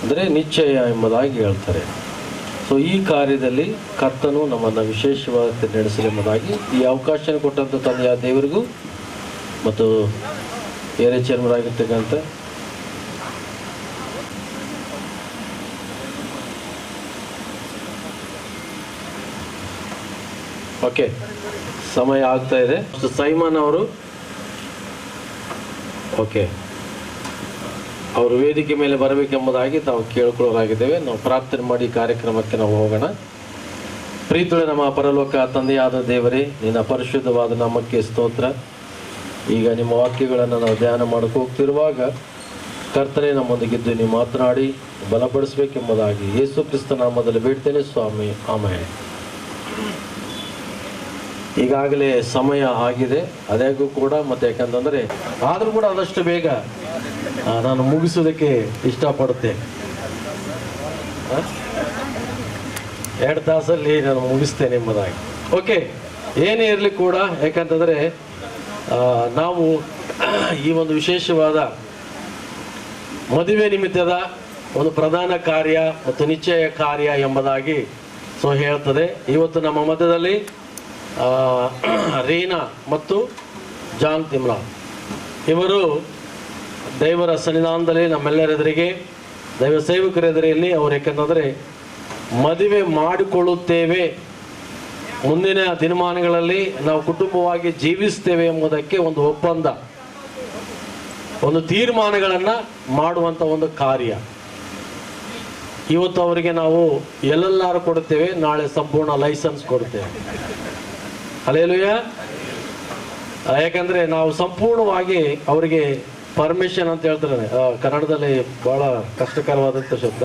ಅಂದರೆ ನಿಶ್ಚಯ ಎಂಬುದಾಗಿ ಹೇಳ್ತಾರೆ. ಸೊ ಈ ಕಾರ್ಯದಲ್ಲಿ ಕರ್ತನು ನಮ್ಮನ್ನು ವಿಶೇಷವಾಗಿ ನಡೆಸಲಿ ಎಂಬುದಾಗಿ ಈ ಅವಕಾಶ ಕೊಟ್ಟಂಥ ತಂದೆಯ ದೇವರಿಗೂ ಮತ್ತು ಏರಿಯಾ ಚೇರ್ಮನ್ ಆಗಿರ್ತಕ್ಕಂಥ ಓಕೆ ಸಮಯ ಆಗ್ತಾ ಇದೆ. ಸೈಮನ್ ಅವರು ಓಕೆ ಅವರು ವೇದಿಕೆ ಮೇಲೆ ಬರಬೇಕೆಂಬುದಾಗಿ ನಾವು ಕೇಳ್ಕೊಳ್ಳೋರಾಗಿದ್ದೇವೆ. ನಾವು ಪ್ರಾರ್ಥನೆ ಮಾಡಿ ಕಾರ್ಯಕ್ರಮಕ್ಕೆ ನಾವು ಹೋಗೋಣ. ಪ್ರೀತಿಯ ನಮ್ಮ ಪರಲೋಕ ತಂದೆಯಾದ ದೇವರೇ, ನಿನ್ನ ಪರಿಶುದ್ಧವಾದ ನಾಮಕ್ಕೆ ಸ್ತೋತ್ರ. ಈಗ ನಿಮ್ಮ ವಾಕ್ಯಗಳನ್ನು ನಾವು ಧ್ಯಾನ ಮಾಡಕ್ಕೆ ಹೋಗ್ತಿರುವಾಗ ಕರ್ತನೆ ನಮ್ಮೊಂದಿಗಿದ್ದು ನೀವು ಮಾತನಾಡಿ ಬಲಪಡಿಸಬೇಕೆಂಬುದಾಗಿ ಯೇಸು ಕ್ರಿಸ್ತ ನಾಮದಲ್ಲಿ ಬೇಡ್ತೇನೆ ಸ್ವಾಮಿ, ಆಮೇಲೆ. ಈಗಾಗಲೇ ಸಮಯ ಆಗಿದೆ, ಅದಾಗೂ ಕೂಡ ಮತ್ತು ಯಾಕಂತಂದರೆ ಆದರೂ ಕೂಡ ಆದಷ್ಟು ಬೇಗ ನಾನು ಮುಗಿಸೋದಕ್ಕೆ ಇಷ್ಟಪಡುತ್ತೆ. 2 ತಾಸಲ್ಲಿ ನಾನು ಮುಗಿಸ್ತೇನೆ ಎಂಬುದಾಗಿ. ಓಕೆ, ಏನೇ ಇರಲಿ ಕೂಡ, ಯಾಕಂತಂದರೆ ನಾವು ಈ ಒಂದು ವಿಶೇಷವಾದ ಮದುವೆ ನಿಮಿತ್ತದ ಒಂದು ಪ್ರಧಾನ ಕಾರ್ಯ ಮತ್ತು ನಿಶ್ಚಯ ಕಾರ್ಯ ಎಂಬುದಾಗಿ ಹೇಳ್ತದೆ. ಇವತ್ತು ನಮ್ಮ ಮಧ್ಯದಲ್ಲಿ ರೀನಾ ಮತ್ತು ಜಾನ್ ತಿಮ್ಲಾ ಇವರು ದೇವರ ಸನ್ನಿಧಾನದಲ್ಲಿ ನಮ್ಮೆಲ್ಲರೆದುರಿಗೆ ದೈವ ಸೇವಕರ ಎದುರಲ್ಲಿ ಅವರು ಯಾಕೆಂದರೆ ಮದುವೆ ಮಾಡಿಕೊಳ್ಳುತ್ತೇವೆ, ಮುಂದಿನ ದಿನಮಾನಗಳಲ್ಲಿ ನಾವು ಕುಟುಂಬವಾಗಿ ಜೀವಿಸ್ತೇವೆ ಎಂಬುದಕ್ಕೆ ಒಂದು ಒಪ್ಪಂದ, ಒಂದು ತೀರ್ಮಾನಗಳನ್ನು ಮಾಡುವಂಥ ಒಂದು ಕಾರ್ಯ. ಇವತ್ತು ಅವರಿಗೆ ನಾವು ಎಲ್ಲೆಲ್ಲಾರು ಕೊಡುತ್ತೇವೆ, ನಾಳೆ ಸಂಪೂರ್ಣ ಲೈಸೆನ್ಸ್ ಕೊಡ್ತೇವೆ. ಹಲ್ಲೆಲೂಯಾ. ಯಾಕಂದರೆ ನಾವು ಸಂಪೂರ್ಣವಾಗಿ ಅವರಿಗೆ ಪರ್ಮಿಷನ್ ಅಂತ ಹೇಳ್ತಾರೆ, ಕನ್ನಡದಲ್ಲಿ ಬಹಳ ಕಷ್ಟಕರವಾದಂಥ ಶಬ್ದ.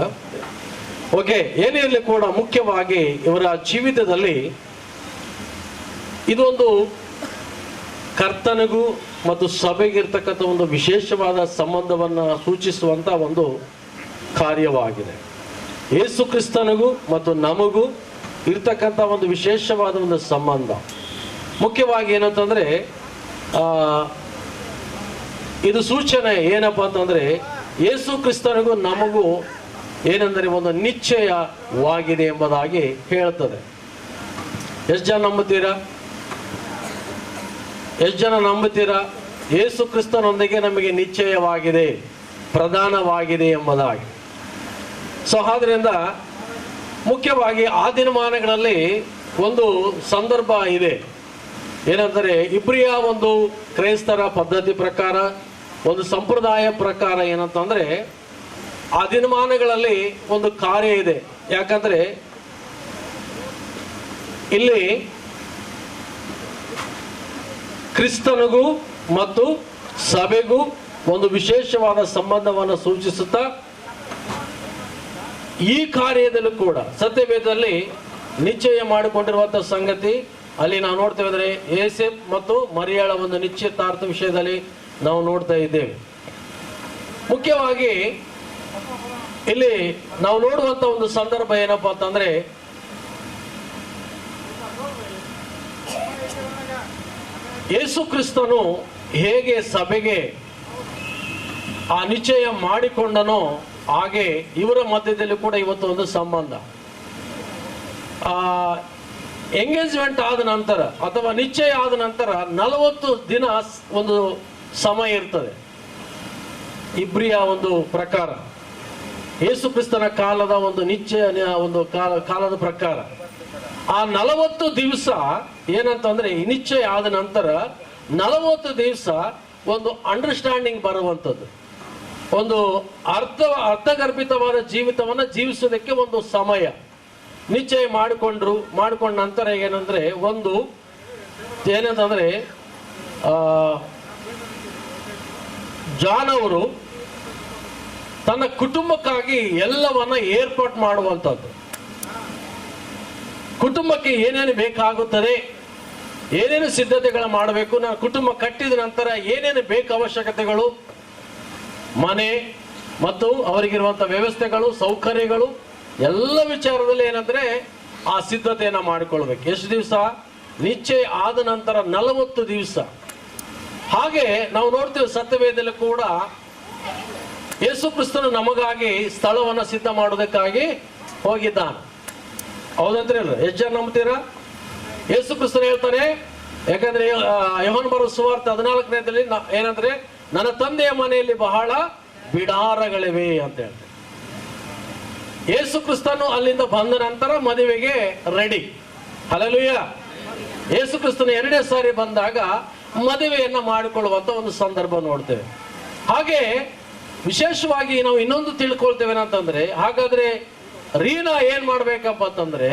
ಓಕೆ, ಏನೇ ಇರಲಿ ಕೂಡ ಮುಖ್ಯವಾಗಿ ಇವರ ಜೀವಿತದಲ್ಲಿ ಇದೊಂದು ಕರ್ತನಿಗೂ ಮತ್ತು ಸಭೆಗಿರ್ತಕ್ಕಂಥ ಒಂದು ವಿಶೇಷವಾದ ಸಂಬಂಧವನ್ನು ಸೂಚಿಸುವಂಥ ಒಂದು ಕಾರ್ಯವಾಗಿದೆ. ಯೇಸು ಕ್ರಿಸ್ತನಿಗೂ ಮತ್ತು ನಮಗೂ ಇರ್ತಕ್ಕಂಥ ಒಂದು ವಿಶೇಷವಾದ ಒಂದು ಸಂಬಂಧ. ಮುಖ್ಯವಾಗಿ ಏನಂತಂದರೆ ಇದು ಸೂಚನೆ ಏನಪ್ಪ ಅಂತಂದರೆ ಯೇಸು ಕ್ರಿಸ್ತನಿಗೂ ನಮಗೂ ಏನೆಂದರೆ ಒಂದು ನಿಶ್ಚಯವಾಗಿದೆ ಎಂಬುದಾಗಿ ಹೇಳ್ತದೆ. ಎಷ್ಟು ಜನ ನಂಬುತ್ತೀರಾ? ಎಷ್ಟು ಜನ ನಂಬುತ್ತೀರಾ? ಯೇಸು ಕ್ರಿಸ್ತನೊಂದಿಗೆ ನಮಗೆ ನಿಶ್ಚಯವಾಗಿದೆ, ಪ್ರಧಾನವಾಗಿದೆ ಎಂಬುದಾಗಿ. ಸೊ ಆದ್ರಿಂದ ಮುಖ್ಯವಾಗಿ ಆ ದಿನಮಾನಗಳಲ್ಲಿ ಒಂದು ಸಂದರ್ಭ ಇದೆ. ಏನಂದರೆ ಇಬ್ರಿಯ ಒಂದು ಕ್ರೈಸ್ತರ ಪದ್ಧತಿ ಪ್ರಕಾರ, ಒಂದು ಸಂಪ್ರದಾಯ ಪ್ರಕಾರ ಏನಂತಂದರೆ ಆ ದಿನಮಾನಗಳಲ್ಲಿ ಒಂದು ಕಾರ್ಯ ಇದೆ. ಯಾಕಂದರೆ ಇಲ್ಲಿ ಕ್ರಿಸ್ತನಿಗೂ ಮತ್ತು ಸಭೆಗೂ ಒಂದು ವಿಶೇಷವಾದ ಸಂಬಂಧವನ್ನು ಸೂಚಿಸುತ್ತಾ ಈ ಕಾರ್ಯದಲ್ಲೂ ಕೂಡ ಸತ್ಯವೇದದಲ್ಲಿ ನಿಶ್ಚಯ ಮಾಡಿಕೊಂಡಿರುವಂತಹ ಸಂಗತಿ ಅಲ್ಲಿ ನಾವು ನೋಡ್ತೇವೆ. ಅಂದರೆ ಏಸೆಫ್ ಮತ್ತು ಮರಿಯಾಳ ಒಂದು ನಿಶ್ಚಿತಾರ್ಥ ವಿಷಯದಲ್ಲಿ ನಾವು ನೋಡ್ತಾ ಇದ್ದೇವೆ. ಮುಖ್ಯವಾಗಿ ಇಲ್ಲಿ ನಾವು ನೋಡುವಂತ ಒಂದು ಸಂದರ್ಭ ಏನಪ್ಪಾ ಅಂತಂದ್ರೆ, ಯೇಸು ಕ್ರಿಸ್ತನು ಹೇಗೆ ಸಭೆಗೆ ಆ ನಿಶ್ಚಯ ಮಾಡಿಕೊಂಡನೋ ಹಾಗೆ ಇವರ ಮಧ್ಯದಲ್ಲಿ ಕೂಡ ಇವತ್ತು ಒಂದು ಸಂಬಂಧ. ಎಂಗೇಜ್ಮೆಂಟ್ ಆದ ನಂತರ ಅಥವಾ ನಿಶ್ಚಯ ಆದ ನಂತರ 40 ದಿನ ಒಂದು ಸಮಯ ಇರ್ತದೆ ಇಬ್ರಿಯ ಒಂದು ಪ್ರಕಾರ. ಯೇಸು ಕ್ರಿಸ್ತನ ಕಾಲದ ಒಂದು ನಿಶ್ಚಯ ಒಂದು ಕಾಲದ ಪ್ರಕಾರ ಆ 40 ದಿವಸ ಏನಂತಂದ್ರೆ ನಿಶ್ಚಯ ಆದ ನಂತರ 40 ದಿವಸ ಒಂದು ಅಂಡರ್ಸ್ಟ್ಯಾಂಡಿಂಗ್ ಬರುವಂಥದ್ದು, ಒಂದು ಅರ್ಥಗರ್ಭಿತವಾದ ಜೀವಿತವನ್ನ ಜೀವಿಸೋದಕ್ಕೆ ಒಂದು ಸಮಯ ನಿಶ್ಚಯ ಮಾಡಿಕೊಂಡ ನಂತರ ಏನಂದ್ರೆ ಒಂದು ಏನಂತಂದ್ರೆ ಜಾನ್ ಅವರು ತನ್ನ ಕುಟುಂಬಕ್ಕಾಗಿ ಎಲ್ಲವನ್ನ ಏರ್ಪಾಟ್ ಮಾಡುವಂಥದ್ದು. ಕುಟುಂಬಕ್ಕೆ ಏನೇನು ಬೇಕಾಗುತ್ತದೆ, ಏನೇನು ಸಿದ್ಧತೆಗಳು ಮಾಡಬೇಕು, ನಾನು ಕುಟುಂಬ ಕಟ್ಟಿದ ನಂತರ ಏನೇನು ಬೇಕು ಅವಶ್ಯಕತೆಗಳು, ಮನೆ ಮತ್ತು ಅವರಿಗಿರುವಂಥ ವ್ಯವಸ್ಥೆಗಳು, ಸೌಕರ್ಯಗಳು ಎಲ್ಲ ವಿಚಾರದಲ್ಲಿ ಏನಂದ್ರೆ ಆ ಸಿದ್ಧತೆಯನ್ನ ಮಾಡಿಕೊಳ್ಬೇಕು. ಎಷ್ಟು ದಿವಸ? ನಿಶ್ಚಯ ಆದ ನಂತರ 40 ದಿವಸ. ಹಾಗೆ ನಾವು ನೋಡ್ತೀವಿ ಸತ್ಯವೇದದಲ್ಲಿ ಕೂಡ ಯೇಸು ಕ್ರಿಸ್ತನು ನಮಗಾಗಿ ಸ್ಥಳವನ್ನು ಸಿದ್ಧ ಮಾಡೋದಕ್ಕಾಗಿ ಹೋಗಿದ್ದಾನೆ. ಹೌದಂದ್ರೆ ಎಷ್ಟು ಜನ ನಂಬ್ತೀರಾ? ಯೇಸು ಕ್ರಿಸ್ತನು ಹೇಳ್ತಾನೆ, ಯಾಕಂದ್ರೆ ಯೋಹಾನ ಬರೆದ ಸುವಾರ್ತೆ 14ನೇದಲ್ಲಿ ಏನಂದ್ರೆ ನನ್ನ ತಂದೆಯ ಮನೆಯಲ್ಲಿ ಬಹಳ ಬಿಡಾರಗಳಿವೆ ಅಂತ ಹೇಳ್ತಾರೆ. ಯೇಸು ಕ್ರಿಸ್ತನು ಅಲ್ಲಿಂದ ಬಂದ ನಂತರ ಮದುವೆಗೆ ರೆಡಿ. ಹಲ್ಲೆಲೂಯಾ. ಯೇಸು ಕ್ರಿಸ್ತನು 2ನೇ ಸಾರಿ ಬಂದಾಗ ಮದುವೆಯನ್ನ ಮಾಡಿಕೊಳ್ಳುವಂತ ಒಂದು ಸಂದರ್ಭ ನೋಡ್ತೇವೆ. ಹಾಗೆ ವಿಶೇಷವಾಗಿ ನಾವು ಇನ್ನೊಂದು ತಿಳ್ಕೊಳ್ತೇವೆ ಏನಂತಂದ್ರೆ, ಹಾಗಾದ್ರೆ ರೀನಾ ಏನ್ ಮಾಡ್ಬೇಕಪ್ಪ ಅಂತಂದ್ರೆ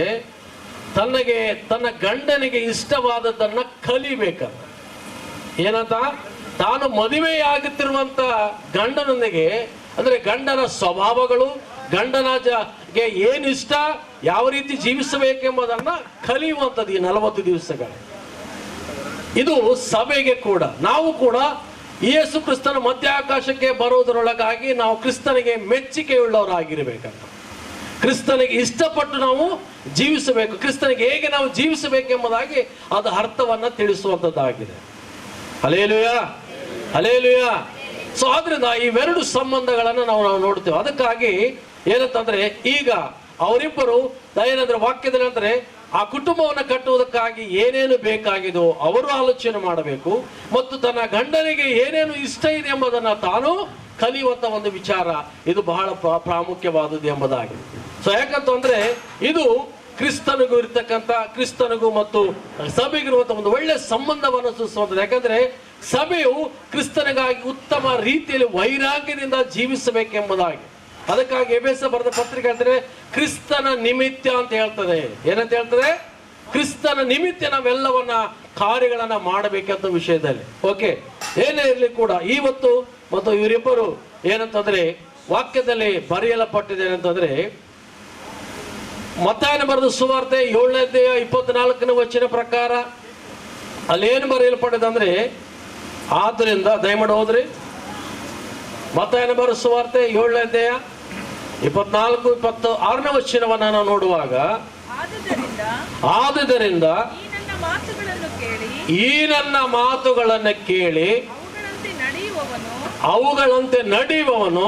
ತನ್ನ ಗಂಡನಿಗೆ ಇಷ್ಟವಾದದ್ದನ್ನ ಕಲಿಬೇಕಂತ. ಏನಂತ? ತಾನು ಮದುವೆಯಾಗುತ್ತಿರುವಂತ ಗಂಡನೊಂದಿಗೆ ಅಂದ್ರೆ ಗಂಡನ ಸ್ವಭಾವಗಳು, ಗಂಡನಿಗೆ ಏನು ಇಷ್ಟ, ಯಾವ ರೀತಿ ಜೀವಿಸಬೇಕೆಂಬುದನ್ನ ಕಲಿಯುವಂಥದ್ದು ಈ 40 ದಿವಸಗಳು. ಇದು ಸಭೆಗೆ ಕೂಡ, ನಾವು ಕೂಡ ಯೇಸು ಕ್ರಿಸ್ತನ ಮಧ್ಯಾಕಾಶಕ್ಕೆ ಬರುವುದರೊಳಗಾಗಿ ನಾವು ಕ್ರಿಸ್ತನಿಗೆ ಮೆಚ್ಚುಗೆಯುಳ್ಳವರಾಗಿರ್ಬೇಕಂತ, ಕ್ರಿಸ್ತನಿಗೆ ಇಷ್ಟಪಟ್ಟು ನಾವು ಜೀವಿಸಬೇಕು, ಕ್ರಿಸ್ತನಿಗೆ ಹೇಗೆ ನಾವು ಜೀವಿಸಬೇಕೆಂಬುದಾಗಿ ಅದು ಅರ್ಥವನ್ನ ತಿಳಿಸುವಂಥದ್ದಾಗಿದೆ. Hallelujah, hallelujah. ಸೊ ಆದ್ರಿಂದ ಇವೆರಡು ಸಂಬಂಧಗಳನ್ನು ನಾವು ನೋಡ್ತೇವೆ. ಅದಕ್ಕಾಗಿ ಏನಂತಂದ್ರೆ ಈಗ ಅವರಿಬ್ಬರು ಏನಂದ್ರೆ ವಾಕ್ಯದಲ್ಲಿ ಅಂದ್ರೆ ಆ ಕುಟುಂಬವನ್ನು ಕಟ್ಟುವುದಕ್ಕಾಗಿ ಏನೇನು ಬೇಕಾಗಿದೋ ಅವರು ಆಲೋಚನೆ ಮಾಡಬೇಕು, ಮತ್ತು ತನ್ನ ಗಂಡನಿಗೆ ಏನೇನು ಇಷ್ಟ ಇದೆ ಎಂಬುದನ್ನು ತಾನು ಕಲಿಯುವಂತ ಒಂದು ವಿಚಾರ ಇದು ಬಹಳ ಪ್ರಾಮುಖ್ಯವಾದದ್ದು ಎಂಬುದಾಗಿ. ಸೊ ಯಾಕಂತಂದ್ರೆ ಇದು ಕ್ರಿಸ್ತನಿಗೂ ಮತ್ತು ಸಭೆಗಿರುವಂತಹ ಒಂದು ಒಳ್ಳೆ ಸಂಬಂಧವನ್ನು ಸೂಚಿಸುವಂಥದ್ದು. ಯಾಕಂದ್ರೆ ಸಭೆಯು ಕ್ರಿಸ್ತನಿಗಾಗಿ ಉತ್ತಮ ರೀತಿಯಲ್ಲಿ ವೈರಾಗ್ಯದಿಂದ ಜೀವಿಸಬೇಕೆಂಬುದಾಗಿ. ಅದಕ್ಕಾಗಿ ಎಫೆಸ ಬರೆದ ಪತ್ರಿಕೆ ಹೇಳ್ತಾರೆ ಕ್ರಿಸ್ತನ ನಿಮಿತ್ತ ಅಂತ ಹೇಳ್ತದೆ. ಏನಂತ ಹೇಳ್ತದೆ? ಕ್ರಿಸ್ತನ ನಿಮಿತ್ತ ನಾವೆಲ್ಲವನ್ನ ಕಾರ್ಯಗಳನ್ನ ಮಾಡಬೇಕಂತ ವಿಷಯದಲ್ಲಿ. ಓಕೆ, ಏನೇ ಇರಲಿ ಕೂಡ ಇವತ್ತು ಮತ್ತು ಇವರಿಬ್ಬರು ಏನಂತಂದ್ರೆ ವಾಕ್ಯದಲ್ಲಿ ಬರೆಯಲ್ಪಟ್ಟಿದೆ ಏನಂತಂದ್ರೆ, ಮತ್ತಾಯನ ಬರೆದ ಸುವಾರ್ತೆ 7ನೇ ಅಧ್ಯಾಯ 24ನೇ ವಚನ ಪ್ರಕಾರ ಅಲ್ಲೇನು ಬರೆಯಲ್ಪಟ್ಟಿದೆ ಅಂದ್ರೆ, ಆದ್ದರಿಂದ ದಯಮಾಡಿ ಹೋದ್ರಿ ಮತ್ತಾಯನ ಬರೆದ ಸುವಾರ್ತೆ 7ನೇ ಅಧ್ಯಾಯ 24-26ನೇ ವಚನವನ್ನ ನಾವು ನೋಡುವಾಗ, ಆದುದರಿಂದ ಈ ನನ್ನ ಮಾತುಗಳನ್ನು ಕೇಳಿ ಅವುಗಳಂತೆ ನಡೆಯುವವನು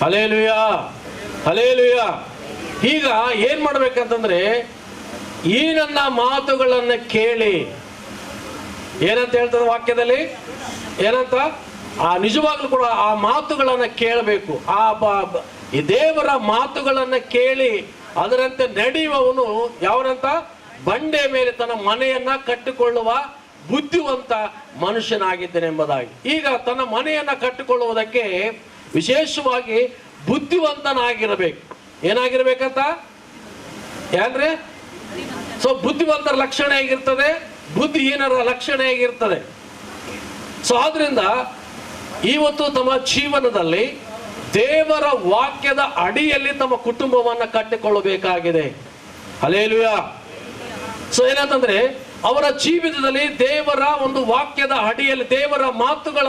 ಹಲ್ಲೆಲೂಯಾ, ಹಲ್ಲೆಲೂಯಾ. ಈಗ ಏನ್ ಮಾಡ್ಬೇಕಂತಂದ್ರೆ ಈ ನನ್ನ ಮಾತುಗಳನ್ನ ಕೇಳಿ, ಏನಂತ ಹೇಳ್ತದೆ ವಾಕ್ಯದಲ್ಲಿ, ಏನಂತ ಆ ನಿಜವಾಗ್ಲೂ ಕೂಡ ಆ ಮಾತುಗಳನ್ನ ಕೇಳಬೇಕು. ಈ ದೇವರ ಮಾತುಗಳನ್ನ ಕೇಳಿ ಅದರಂತೆ ನಡೆಯುವವನು ಯಾವನಂತ, ಬಂಡೆ ಮೇಲೆ ತನ್ನ ಮನೆಯನ್ನ ಕಟ್ಟಿಕೊಳ್ಳುವ ಬುದ್ಧಿವಂತ ಮನುಷ್ಯನಾಗಿದ್ದೇನೆ ಎಂಬುದಾಗಿ. ಈಗ ತನ್ನ ಮನೆಯನ್ನ ಕಟ್ಟಿಕೊಳ್ಳುವುದಕ್ಕೆ ವಿಶೇಷವಾಗಿ ಬುದ್ಧಿವಂತನಾಗಿರಬೇಕು. ಏನಾಗಿರ್ಬೇಕಂತ ಏನ್ರಿ? ಸೊ ಬುದ್ಧಿವಂತರ ಲಕ್ಷಣ ಹೇಗಿರ್ತದೆ, ಬುದ್ಧಿಹೀನರ ಲಕ್ಷಣ ಹೇಗಿರ್ತದೆ. ಸೊ ಆದ್ರಿಂದ ಇವತ್ತು ತಮ್ಮ ಜೀವನದಲ್ಲಿ ದೇವರ ವಾಕ್ಯದ ಅಡಿಯಲ್ಲಿ ತಮ್ಮ ಕುಟುಂಬವನ್ನ ಕಟ್ಟಿಕೊಳ್ಳಬೇಕಾಗಿದೆ. ಹಲ್ಲೆಲೂಯಾ. ಸೊ ಏನಂತಂದ್ರೆ ಅವರ ಜೀವಿತದಲ್ಲಿ ದೇವರ ಒಂದು ವಾಕ್ಯದ ಅಡಿಯಲ್ಲಿ, ದೇವರ ಮಾತುಗಳ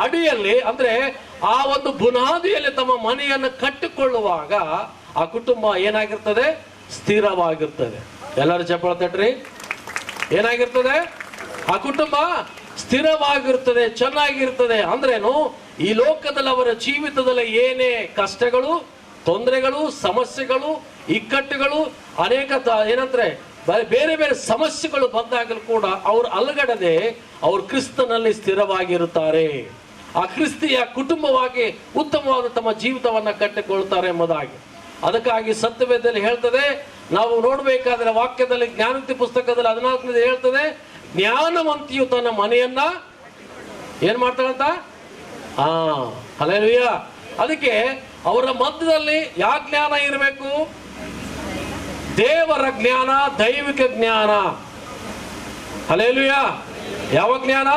ಅಡಿಯಲ್ಲಿ, ಅಂದ್ರೆ ಆ ಒಂದು ಬುನಾದಿಯಲ್ಲಿ ತಮ್ಮ ಮನೆಯನ್ನು ಕಟ್ಟಿಕೊಳ್ಳುವಾಗ ಆ ಕುಟುಂಬ ಏನಾಗಿರ್ತದೆ, ಸ್ಥಿರವಾಗಿರ್ತದೆ. ಎಲ್ಲರೂ ಚಪ್ಪಳ ತಟ್ರಿ. ಏನಾಗಿರ್ತದೆ? ಆ ಕುಟುಂಬ ಸ್ಥಿರವಾಗಿರ್ತದೆ, ಚೆನ್ನಾಗಿರ್ತದೆ. ಅಂದ್ರೇನು, ಈ ಲೋಕದಲ್ಲಿ ಅವರ ಜೀವಿತದಲ್ಲಿ ಏನೇ ಕಷ್ಟಗಳು, ತೊಂದರೆಗಳು, ಸಮಸ್ಯೆಗಳು, ಇಕ್ಕಟ್ಟುಗಳು, ಅನೇಕ ಏನಂದ್ರೆ ಬೇರೆ ಬೇರೆ ಸಮಸ್ಯೆಗಳು ಬಂದಾಗಲೂ ಕೂಡ ಅವ್ರು ಅಲಗಡದೆ ಅವ್ರು ಕ್ರಿಸ್ತನಲ್ಲಿ ಸ್ಥಿರವಾಗಿರುತ್ತಾರೆ. ಆ ಕ್ರಿಸ್ತಿಯ ಕುಟುಂಬವಾಗಿ ಉತ್ತಮವಾದ ತಮ್ಮ ಜೀವಿತವನ್ನ ಕಟ್ಟಿಕೊಳ್ತಾರೆ ಎಂಬುದಾಗಿ. ಅದಕ್ಕಾಗಿ ಸತ್ಯವೇದದಲ್ಲಿ ಹೇಳ್ತದೆ, ನಾವು ನೋಡ್ಬೇಕಾದ್ರೆ ವಾಕ್ಯದಲ್ಲಿ ಜ್ಞಾನೋಕ್ತಿ ಪುಸ್ತಕದಲ್ಲಿ 14 ಹೇಳ್ತದೆ, ಜ್ಞಾನವಂತಿಯು ತನ್ನ ಮನೆಯನ್ನ ಏನ್ ಮಾಡ್ತಾಳಂತ. ಹಲ್ಲೆಲೂಯಾ. ಅದಕ್ಕೆ ಅವರ ಮಧ್ಯದಲ್ಲಿ ಯಾವ ಜ್ಞಾನ ಇರಬೇಕು? ದೇವರ ಜ್ಞಾನ, ದೈವಿಕ ಜ್ಞಾನ. ಹಲ್ಲೆಲೂಯಾ. ಯಾವ ಜ್ಞಾನ?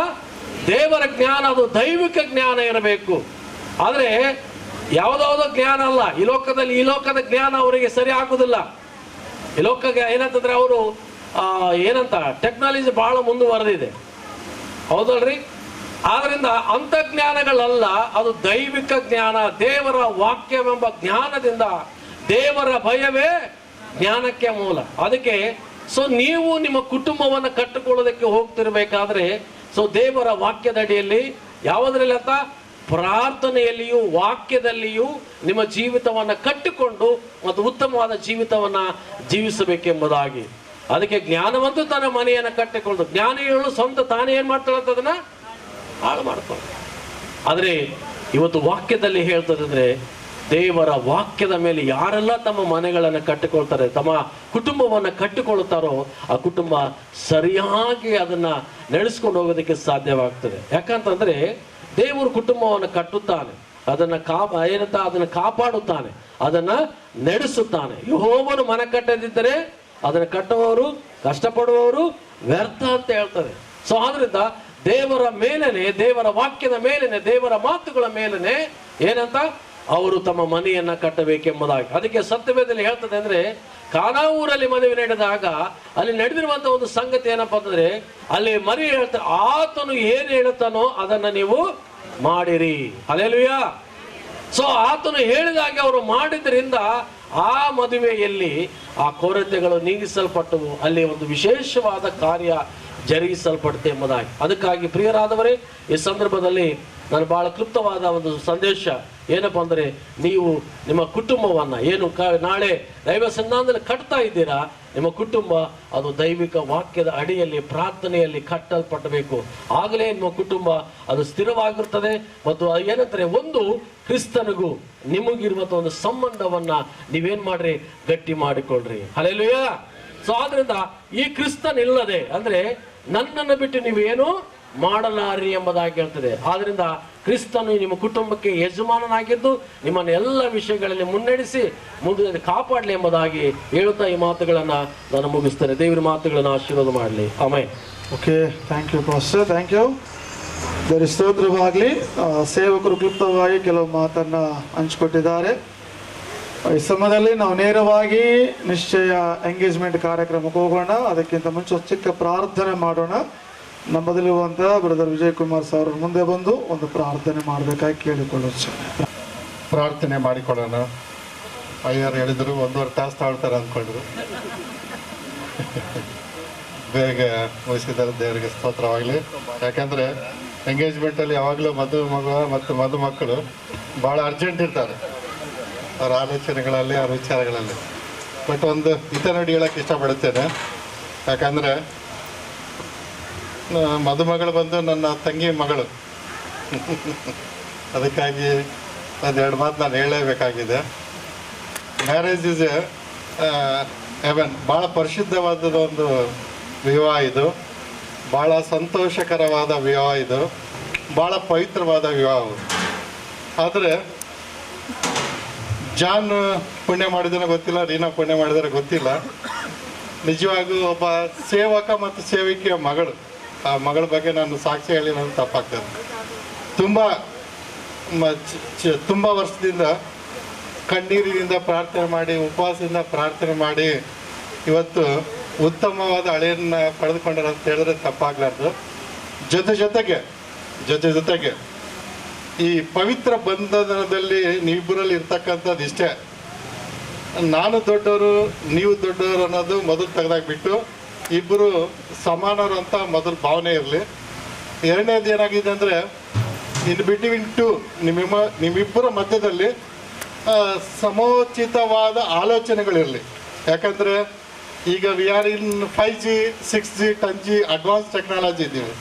ದೇವರ ಜ್ಞಾನ, ಅದು ದೈವಿಕ ಜ್ಞಾನ ಇರಬೇಕು. ಆದ್ರೆ ಯಾವುದಾವುದೋ ಜ್ಞಾನ ಅಲ್ಲ. ಈ ಲೋಕದ ಜ್ಞಾನ ಅವರಿಗೆ ಸರಿ ಆಗುದಿಲ್ಲ. ಈ ಲೋಕಕ್ಕೆ ಏನಂತಂದ್ರೆ ಅವರು ಏನಂತ ಟೆಕ್ನಾಲಜಿ ಬಹಳ ಮುಂದುವರೆದಿದೆ, ಹೌದಲ್ರಿ? ಆದ್ರಿಂದ ಅಂತ ಜ್ಞಾನಗಳಲ್ಲ, ಅದು ದೈವಿಕ ಜ್ಞಾನ. ದೇವರ ವಾಕ್ಯವೆಂಬ ಜ್ಞಾನದಿಂದ, ದೇವರ ಭಯವೇ ಜ್ಞಾನಕ್ಕೆ ಮೂಲ. ಅದಕ್ಕೆ ಸೊ ನೀವು ನಿಮ್ಮ ಕುಟುಂಬವನ್ನು ಕಟ್ಟಿಕೊಳ್ಳೋದಕ್ಕೆ ಹೋಗ್ತಿರ್ಬೇಕಾದ್ರೆ ಸೊ ದೇವರ ವಾಕ್ಯದ ಅಡಿಯಲ್ಲಿ, ಯಾವುದರಲ್ಲಿ ಅಂತ, ಪ್ರಾರ್ಥನೆಯಲ್ಲಿಯೂ ವಾಕ್ಯದಲ್ಲಿಯೂ ನಿಮ್ಮ ಜೀವಿತವನ್ನ ಕಟ್ಟಿಕೊಂಡು ಮತ್ತು ಉತ್ತಮವಾದ ಜೀವಿತವನ್ನ ಜೀವಿಸಬೇಕೆಂಬುದಾಗಿ. ಅದಕ್ಕೆ ಜ್ಞಾನವಂತೂ ತನ್ನ ಮನೆಯನ್ನು ಕಟ್ಟಿಕೊಂಡು, ಜ್ಞಾನಿಗಳು ಸ್ವಂತ ತಾನೇ ಏನ್ ಮಾಡ್ತಾಳಂತ ಅದನ್ನ ಹಾಳು ಮಾಡ್ಕೊಂಡು. ಆದ್ರೆ ಇವತ್ತು ವಾಕ್ಯದಲ್ಲಿ ಹೇಳ್ತದೆ ಅಂದ್ರೆ, ದೇವರ ವಾಕ್ಯದ ಮೇಲೆ ಯಾರೆಲ್ಲ ತಮ್ಮ ಮನೆಗಳನ್ನು ಕಟ್ಟಿಕೊಳ್ತಾರೆ, ತಮ್ಮ ಕುಟುಂಬವನ್ನ ಕಟ್ಟಿಕೊಳ್ಳುತ್ತಾರೋ ಆ ಕುಟುಂಬ ಸರಿಯಾಗಿ ಅದನ್ನ ನಡೆಸ್ಕೊಂಡು ಹೋಗೋದಕ್ಕೆ ಸಾಧ್ಯವಾಗ್ತದೆ. ಯಾಕಂತಂದ್ರೆ ದೇವರು ಕುಟುಂಬವನ್ನು ಕಟ್ಟುತ್ತಾನೆ, ಅದನ್ನ ಅದನ್ನ ಕಾಪಾಡುತ್ತಾನೆ, ಅದನ್ನ ನಡೆಸುತ್ತಾನೆ. ಯೆಹೋವನು ಮನೆ ಕಟ್ಟದಿದ್ದರೆ ಅದನ್ನ ಕಟ್ಟುವವರು, ಕಷ್ಟಪಡುವವರು ವ್ಯರ್ಥ ಅಂತ ಹೇಳ್ತಾರೆ. ಸೊ ಆದ್ರಿಂದ ದೇವರ ಮೇಲೇನೆ, ದೇವರ ವಾಕ್ಯದ ಮೇಲೇನೆ, ದೇವರ ಮಾತುಗಳ ಮೇಲೇನೆ ಏನಂತ ಅವರು ತಮ್ಮ ಮನೆಯನ್ನ ಕಟ್ಟಬೇಕೆಂಬುದಾಗಿ. ಅದಕ್ಕೆ ಸತ್ಯವೇದದಲ್ಲಿ ಹೇಳ್ತದೆ ಅಂದ್ರೆ, ಕಾನಾ ಊರಲ್ಲಿ ಮದುವೆ ನಡೆದಾಗ ಅಲ್ಲಿ ನಡೆದಿರುವಂತ ಒಂದು ಸಂಗತಿ ಏನಪ್ಪಾ ಅಂತಂದ್ರೆ, ಅಲ್ಲಿ ಮರಿ ಹೇಳ್ತಾರೆ, ಆತನು ಏನ್ ಹೇಳುತ್ತಾನೋ ಅದನ್ನ ನೀವು ಮಾಡಿರಿ. ಹಲ್ಲೆಲೂಯಾ. ಸೊ ಆತನು ಹೇಳಿದಾಗೆ ಅವರು ಮಾಡಿದ್ರಿಂದ ಆ ಮದುವೆಯಲ್ಲಿ ಆ ಕೊರತೆಗಳು ನೀಗಿಸಲ್ಪಟ್ಟವು, ಅಲ್ಲಿ ಒಂದು ವಿಶೇಷವಾದ ಕಾರ್ಯ ಜರುಗಿಸಲ್ಪಡುತ್ತೆ ಎಂಬುದಾಗಿ. ಅದಕ್ಕಾಗಿ ಪ್ರಿಯರಾದವರೇ, ಈ ಸಂದರ್ಭದಲ್ಲಿ ನಾನು ಬಹಳ ಕ್ಲುಪ್ತವಾದ ಒಂದು ಸಂದೇಶ ಏನಪ್ಪಾ ಅಂದ್ರೆ, ನೀವು ನಿಮ್ಮ ಕುಟುಂಬವನ್ನ ಏನು ನಾಳೆ ದೈವ ಸನ್ನಿಧಾನದಲ್ಲಿ ಕಟ್ತಾ ಇದ್ದೀರಾ, ನಿಮ್ಮ ಕುಟುಂಬ ಅದು ದೈವಿಕ ವಾಕ್ಯದ ಅಡಿಯಲ್ಲಿ ಪ್ರಾರ್ಥನೆಯಲ್ಲಿ ಕಟ್ಟಲ್ಪಡಬೇಕು. ಆಗಲೇ ನಿಮ್ಮ ಕುಟುಂಬ ಅದು ಸ್ಥಿರವಾಗಿರ್ತದೆ. ಮತ್ತು ಏನಂತಾರೆ, ಒಂದು ಕ್ರಿಸ್ತನಿಗೂ ನಿಮಗಿರುವಂತ ಒಂದು ಸಂಬಂಧವನ್ನ ನೀವೇನ್ ಮಾಡ್ರಿ, ಗಟ್ಟಿ ಮಾಡಿಕೊಳ್ಳ್ರಿ. ಹಲ್ಲೆಲೂಯಾ. ಸೊ ಆದ್ರಿಂದ ಈ ಕ್ರಿಸ್ತನಿಲ್ಲದೆ ಅಂದ್ರೆ ನನ್ನನ್ನು ಬಿಟ್ಟು ನೀವೇನು ಮಾಡಲಾರಿ ಎಂಬುದಾಗಿ ಹೇಳ್ತದೆ. ಆದ್ರಿಂದ ಕ್ರಿಸ್ತನು ನಿಮ್ಮ ಕುಟುಂಬಕ್ಕೆ ಯಜಮಾನನಾಗಿದ್ದು ನಿಮ್ಮನ್ನು ಎಲ್ಲ ವಿಷಯಗಳಲ್ಲಿ ಮುನ್ನಡೆಸಿ ಮುಂದೆ ಕಾಪಾಡಲಿ ಎಂಬುದಾಗಿ ಹೇಳುತ್ತಾ ಈ ಮಾತುಗಳನ್ನ ನಾನು ಮುಗಿಸ್ತೇನೆ. ದೇವರ ಮಾತುಗಳನ್ನು ಆಶೀರ್ವಾದ ಮಾಡಲಿ. ಆಮೇಲೆ okay, thank you pastor, thank you. ದೇವರ ಸ್ತೋತ್ರವಾಗಲಿ. ಸೇವಕರು ಕ್ಲುಪ್ತವಾಗಿ ಕೆಲವು ಮಾತನ್ನ ಹಂಚಿಕೊಟ್ಟಿದ್ದಾರೆ. ಈ ಸಮಯದಲ್ಲಿ ನಾವು ನೇರವಾಗಿ ನಿಶ್ಚಯ ಎಂಗೇಜ್ಮೆಂಟ್ ಕಾರ್ಯಕ್ರಮಕ್ಕೆ ಹೋಗೋಣ. ಅದಕ್ಕಿಂತ ಮುಂಚೆ ಚಿಕ್ಕ ಪ್ರಾರ್ಥನೆ ಮಾಡೋಣ. ನಮ್ಮದಲ್ಲಿರುವಂಥ ಬ್ರದರ್ ವಿಜಯ್ ಕುಮಾರ್ ಸರ್ ಮುಂದೆ ಬಂದು ಒಂದು ಪ್ರಾರ್ಥನೆ ಮಾಡಬೇಕಾಗಿ ಕೇಳಿಕೊಳ್ಳುತ್ತೇನೆ. ಪ್ರಾರ್ಥನೆ ಮಾಡಿಕೊಳ್ಳೋಣ. ಅಯ್ಯರು ಹೇಳಿದ್ರು 1.5 ತಾಸು ತಾಳ್ತಾರೆ ಅಂದ್ಕೊಂಡ್ರು. ಬೇಗ ಮುಗಿಸಿದ್ದಾರೆ. ದೇವರಿಗೆ ಸ್ತೋತ್ರವಾಗಲಿ. ಯಾಕಂದರೆ ಎಂಗೇಜ್ಮೆಂಟಲ್ಲಿ ಯಾವಾಗಲೂ ಮಗು ಮತ್ತು ಮಕ್ಕಳು ಭಾಳ ಅರ್ಜೆಂಟ್ ಇರ್ತಾರೆ, ಅವ್ರ ಆಲೋಚನೆಗಳಲ್ಲಿ, ಅವ್ರ ವಿಚಾರಗಳಲ್ಲಿ. ಬಟ್ ಒಂದು ಹಿತ ನುಡಿ ಹೇಳಕ್ಕೆ ಇಷ್ಟಪಡುತ್ತೇನೆ. ಯಾಕಂದರೆ ಮದುಮಗಳು ಬಂದು ನನ್ನ ತಂಗಿ ಮಗಳು. ಅದಕ್ಕಾಗಿ ಒಂದೆರಡು ಮಾತು ನಾನು ಹೇಳಲೇಬೇಕಾಗಿದೆ. Marriage is Heaven. ಭಾಳ ಪರಿಶುದ್ಧವಾದ ಒಂದು ವಿವಾಹ ಇದು, ಭಾಳ ಸಂತೋಷಕರವಾದ ವಿವಾಹ ಇದು, ಭಾಳ ಪವಿತ್ರವಾದ ವಿವಾಹ. ಆದರೆ ಜಾನ್ ಪುಣ್ಯ ಮಾಡಿದ್ರೆ ಗೊತ್ತಿಲ್ಲ, ರೀನಾ ಪುಣ್ಯ ಮಾಡಿದರೆ ಗೊತ್ತಿಲ್ಲ. ನಿಜವಾಗೂ ಒಬ್ಬ ಸೇವಕ ಮತ್ತು ಸೇವಿಕೆಯ ಮಗಳು, ಆ ಮಗಳ ಬಗ್ಗೆ ನಾನು ಸಾಕ್ಷಿ ಹೇಳಿ ನಾನು ತಪ್ಪಾಗ್ತದೆ. ತುಂಬ ವರ್ಷದಿಂದ ಕಣ್ಣೀರಿನಿಂದ ಪ್ರಾರ್ಥನೆ ಮಾಡಿ, ಉಪವಾಸದಿಂದ ಪ್ರಾರ್ಥನೆ ಮಾಡಿ ಇವತ್ತು ಉತ್ತಮವಾದ ಹಳೆಯನ್ನು ಪಡೆದುಕೊಂಡ್ರೆ ಅಂತ ಹೇಳಿದ್ರೆ ತಪ್ಪಾಗಲಾರ್ದು. ಜೊತೆಗೆ ಈ ಪವಿತ್ರ ಬಂಧನದಲ್ಲಿ ನೀವಿಬ್ಬರಲ್ಲಿ ಇರ್ತಕ್ಕಂಥದ್ದು ಇಷ್ಟೇ. ನಾನು ದೊಡ್ಡವರು ನೀವು ದೊಡ್ಡವರು ಅನ್ನೋದು ಮೊದಲು ತೆಗೆದಾಕ್ಬಿಟ್ಟು ಇಬ್ಬರು ಸಮಾನರು ಅಂತ ಮೊದಲು ಭಾವನೆ ಇರಲಿ. ಎರಡನೇದು ಏನಾಗಿದೆ ಅಂದರೆ ಇನ್ ಬಿಟ್ವೀನ್ ಟು ನಿಮ್ಮಿಬ್ಬರ ಮಧ್ಯದಲ್ಲಿ ಸಮೋಚಿತವಾದ ಆಲೋಚನೆಗಳಿರಲಿ. ಯಾಕಂದರೆ ಈಗ we are in 5G 6G 10G advance technology ಇದ್ದೀವಿ.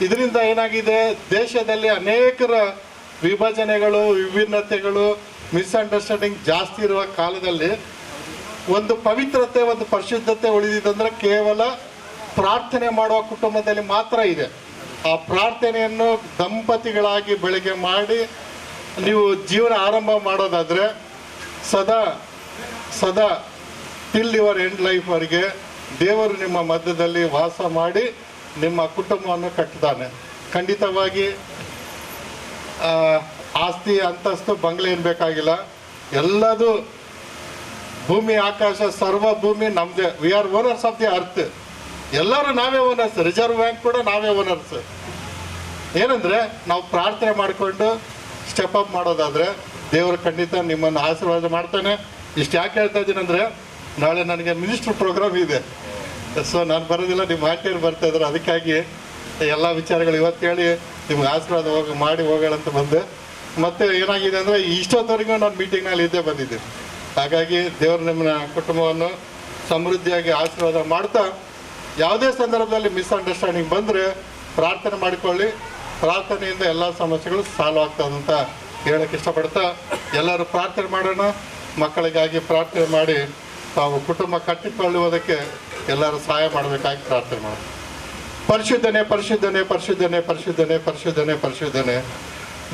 ಇದರಿಂದ ಏನಾಗಿದೆ, ದೇಶದಲ್ಲಿ ಅನೇಕರ ವಿಭಜನೆಗಳು, ವಿಭಿನ್ನತೆಗಳು, ಮಿಸ್ಅಂಡರ್ಸ್ಟ್ಯಾಂಡಿಂಗ್ ಜಾಸ್ತಿ ಇರುವ ಕಾಲದಲ್ಲಿ ಒಂದು ಪವಿತ್ರತೆ, ಒಂದು ಪರಿಶುದ್ಧತೆ ಉಳಿದಿದ್ದಂದ್ರೆ ಕೇವಲ ಪ್ರಾರ್ಥನೆ ಮಾಡುವ ಕುಟುಂಬದಲ್ಲಿ ಮಾತ್ರ ಇದೆ. ಆ ಪ್ರಾರ್ಥನೆಯನ್ನು ದಂಪತಿಗಳಾಗಿ ಬೆಳಗ್ಗೆ ಮಾಡಿ ನೀವು ಜೀವನ ಆರಂಭ ಮಾಡೋದಾದರೆ ಸದಾ ಟಿಲ್ ಯುವರ್ ಎಂಡ್ ಲೈಫ್ವರೆಗೆ ದೇವರು ನಿಮ್ಮ ಮಧ್ಯದಲ್ಲಿ ವಾಸ ಮಾಡಿ ನಿಮ್ಮ ಕುಟುಂಬವನ್ನು ಕಟ್ಟಿದ್ದಾನೆ. ಖಂಡಿತವಾಗಿ ಆಸ್ತಿ ಅಂತಸ್ತು ಬಂಗ್ಲೆ ಏನು ಬೇಕಾಗಿಲ್ಲ. ಎಲ್ಲದು ಭೂಮಿ ಆಕಾಶ ಸರ್ವ ಭೂಮಿ ನಮ್ಮದೇ. We are owners of the earth. ಎಲ್ಲರೂ ನಾವೇ ಓನರ್ಸ್. ರಿಸರ್ವ್ ಬ್ಯಾಂಕ್ ಕೂಡ ನಾವೇ ಓನರ್ಸ್. ಏನಂದರೆ ನಾವು ಪ್ರಾರ್ಥನೆ ಮಾಡಿಕೊಂಡು ಸ್ಟೆಪ್ ಅಪ್ ಮಾಡೋದಾದರೆ ದೇವರು ಖಂಡಿತ ನಿಮ್ಮನ್ನು ಆಶೀರ್ವಾದ ಮಾಡ್ತಾನೆ. ಇಷ್ಟು ಯಾಕೆ ಹೇಳ್ತಾ ಇದ್ದೀನಿ ಅಂದರೆ, ನಾಳೆ ನನಗೆ ಮಿನಿಸ್ಟ್ರ್ ಪ್ರೋಗ್ರಾಮ್ ಇದೆ. ಸೊ ನಾನು ಬರೋದಿಲ್ಲ, ನಿಮ್ಮ ಆಂಟಿಯರು ಬರ್ತಾಯಿದ್ರು. ಅದಕ್ಕಾಗಿ ಎಲ್ಲ ವಿಚಾರಗಳು ಇವತ್ತು ಹೇಳಿ ನಿಮ್ಗೆ ಆಶೀರ್ವಾದ ಮಾಡಿ ಹೋಗೋಣ ಅಂತ ಬಂದೆ. ಮತ್ತು ಏನಾಗಿದೆ ಅಂದರೆ ಇಷ್ಟೊತ್ತವರೆಗೂ ನಾನು ಮೀಟಿಂಗ್ನಲ್ಲಿ ಇದ್ದೇ ಬಂದಿದ್ದೀನಿ. ಹಾಗಾಗಿ ದೇವರು ನಿಮ್ಮ ಕುಟುಂಬವನ್ನು ಸಮೃದ್ಧಿಯಾಗಿ ಆಶೀರ್ವಾದ ಮಾಡ್ತಾ, ಯಾವುದೇ ಸಂದರ್ಭದಲ್ಲಿ ಮಿಸ್ಅಂಡರ್ಸ್ಟ್ಯಾಂಡಿಂಗ್ ಬಂದರೆ ಪ್ರಾರ್ಥನೆ ಮಾಡಿಕೊಳ್ಳಿ. ಪ್ರಾರ್ಥನೆಯಿಂದ ಎಲ್ಲ ಸಮಸ್ಯೆಗಳು ಸಾಲ್ವ್ ಆಗ್ತದಂತ ಹೇಳೋಕ್ಕೆ ಇಷ್ಟಪಡ್ತಾ, ಎಲ್ಲರೂ ಪ್ರಾರ್ಥನೆ ಮಾಡೋಣ. ಮಕ್ಕಳಿಗಾಗಿ ಪ್ರಾರ್ಥನೆ ಮಾಡಿ ತಾವು ಕುಟುಂಬ ಕಟ್ಟಿಕೊಳ್ಳುವುದಕ್ಕೆ ಎಲ್ಲರೂ ಸಹಾಯ ಮಾಡಬೇಕಾಗಿ ಪ್ರಾರ್ಥನೆ ಮಾಡೋಣ. ಪರಿಶುದ್ಧನೆ ಪರಿಶುದ್ಧನೆ ಪರಿಶುದ್ಧನೆ ಪರಿಶುದ್ಧನೆ ಪರಿಶುದ್ಧನೆ ಪರಿಶುದ್ಧನೆ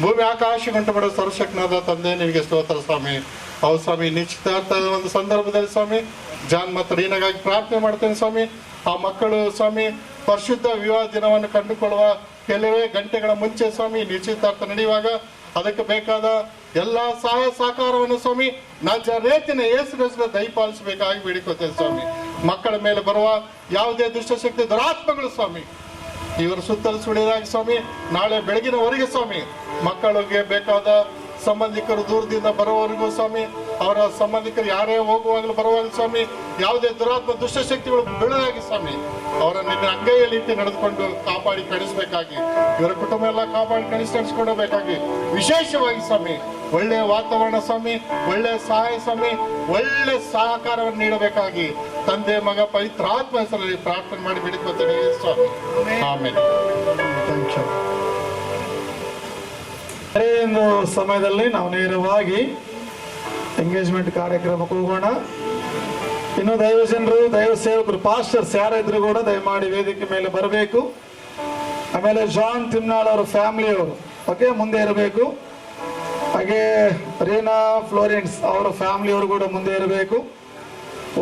ಭೂಮಿ ಆಕಾಶ ಗಂಟು ಮಾಡೋ ಸರ್ವಶಕ್ತನಾದ ತಂದೆ, ನಿನಗೆ ಸ್ತೋತ್ರ ಸ್ವಾಮಿ. ಹೌದು ಸ್ವಾಮಿ, ನಿಶ್ಚಿತಾರ್ಥದ ಒಂದು ಸಂದರ್ಭದಲ್ಲಿ ಸ್ವಾಮಿ ಜಾನ್ ಮತ್ತು ರೀನಾಗಾಗಿ ಪ್ರಾರ್ಥನೆ ಮಾಡ್ತೇನೆ ಸ್ವಾಮಿ. ಆ ಮಕ್ಕಳು ಸ್ವಾಮಿ ಪರಿಶುದ್ಧ ವಿವಾಹ ದಿನವನ್ನು ಕಂಡುಕೊಳ್ಳುವ ಕೆಲವೇ ಗಂಟೆಗಳ ಮುಂಚೆ ಸ್ವಾಮಿ ನಿಶ್ಚಿತಾರ್ಥ ನಡೆಯುವಾಗ ಅದಕ್ಕೆ ಬೇಕಾದ ಎಲ್ಲ ಸಹಾಯ ಸಹಕಾರವನ್ನು ಸ್ವಾಮಿ ನಜರೇತಿನ ಯೇಸುವಿನ ದಯಪಾಲಿಸಬೇಕಾಗಿ ಬೇಡಿಕೊಳ್ತೇವೆ ಸ್ವಾಮಿ. ಮಕ್ಕಳ ಮೇಲೆ ಬರುವ ಯಾವುದೇ ದುಷ್ಟಶಕ್ತಿ ದುರಾತ್ಮಗಳು ಸ್ವಾಮಿ ಇವರು ಸುತ್ತಲೂ ಸುಳಿದಾಗಿ ಸ್ವಾಮಿ ನಾಳೆ ಬೆಳಗಿನವರೆಗೆ ಸ್ವಾಮಿ ಮಕ್ಕಳಿಗೆ ಬೇಕಾದ ಸಂಬಂಧಿಕರು ದೂರದಿಂದ ಬರೋವರೆಗೂ ಸ್ವಾಮಿ, ಅವರ ಸಂಬಂಧಿಕರು ಯಾರೇ ಹೋಗುವಾಗಲೂ ಬರುವಾಗ ಸ್ವಾಮಿ ಯಾವುದೇ ದುರಾತ್ಮ ದುಷ್ಟಶಕ್ತಿಗಳು ಬೀಳದಾಗಿ ಸ್ವಾಮಿ ಅವರನ್ನು ನಿನ್ನ ಅಂಗೈಯಲ್ಲಿ ಇಟ್ಟು ನಡೆದುಕೊಂಡು ಕಾಪಾಡಿ ಕಳಿಸಬೇಕಾಗಿ, ಇವರ ಕುಟುಂಬ ಎಲ್ಲ ಕಾಪಾಡಿ ನಡೆಸ್ಕೊಡಬೇಕಾಗಿ, ವಿಶೇಷವಾಗಿ ಸ್ವಾಮಿ ಒಳ್ಳೆಯ ವಾತಾವರಣ ಸ್ವಾಮಿ, ಒಳ್ಳೆಯ ಸಹಾಯ ಸ್ವಾಮಿ, ಒಳ್ಳೆ ಸಹಕಾರವನ್ನು ನೀಡಬೇಕಾಗಿ ತಂದೆ ಮಗ ಪವಿತ್ರಾತ್ಮ ಹೆಸರಲ್ಲಿ ಪ್ರಾರ್ಥನೆ ಮಾಡಿ ಬೇಡಿಕೊಳ್ತೇನೆ ಸ್ವಾಮಿ. ಆಮೇಲೆ ಒಂದು ಸಮಯದಲ್ಲಿ ನಾವು ನೇರವಾಗಿ ಎಂಗೇಜ್ಮೆಂಟ್ ಕಾರ್ಯಕ್ರಮಕ್ಕೆ ಹೋಗೋಣ. ಇನ್ನು ದೈವ ಜನರು, ದೈವ ಸೇವಕರು, ಪಾಸ್ಟರ್ಸ್ ಯಾರಿದ್ರು ಕೂಡ ದಯಮಾಡಿ ವೇದಿಕೆ ಮೇಲೆ ಬರಬೇಕು. ಆಮೇಲೆ ಜಾನ್ ತಿಮ್ನಾಳ್ ಅವರ ಫ್ಯಾಮಿಲಿಯವರು ಓಕೆ ಮುಂದೆ ಇರಬೇಕು. ಹಾಗೆ ರೀನಾ ಫ್ಲೋರೆನ್ಸ್ ಅವರ ಫ್ಯಾಮಿಲಿಯವರು ಕೂಡ ಮುಂದೆ ಇರಬೇಕು.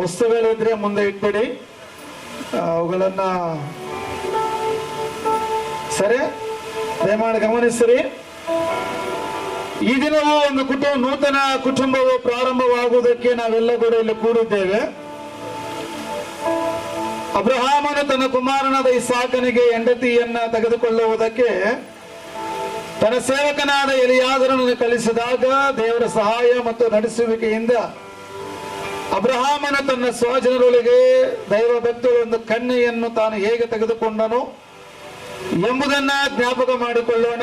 ವಸ್ತುಗಳಿದ್ರೆ ಮುಂದೆ ಇಟ್ಬಿಡಿ, ಅವುಗಳನ್ನ ಸರಿ ದಯಮಾಡಿ ಗಮನಿಸಿರಿ. ಈ ದಿನವೂ ಒಂದು ನೂತನ ಕುಟುಂಬವು ಪ್ರಾರಂಭವಾಗುವುದಕ್ಕೆ ನಾವೆಲ್ಲ ಕೂಡ ಇಲ್ಲಿ ಕೂಡಿದ್ದೇವೆ. ಅಬ್ರಹಾಮನು ತನ್ನ ಕುಮಾರನಾದ ಇಸಾಕನಿಗೆ ಹೆಂಡತಿಯನ್ನ ತೆಗೆದುಕೊಳ್ಳುವುದಕ್ಕೆ ತನ್ನ ಸೇವಕನಾದ ಎಲಿಯಾಜರನನ್ನು ಕಳಿಸಿದಾಗ ದೇವರ ಸಹಾಯ ಮತ್ತು ನಡೆಸುವಿಕೆಯಿಂದ ಅಬ್ರಹಾಮನು ತನ್ನ ಸ್ವಜನರೊಳಗೆ ದೈವ ಭಕ್ತರು ಒಂದು ಕನ್ಯೆಯನ್ನು ತಾನು ಹೇಗೆ ತೆಗೆದುಕೊಂಡನು ಎಂಬುದನ್ನ ಜ್ಞಾಪಕ ಮಾಡಿಕೊಳ್ಳೋಣ.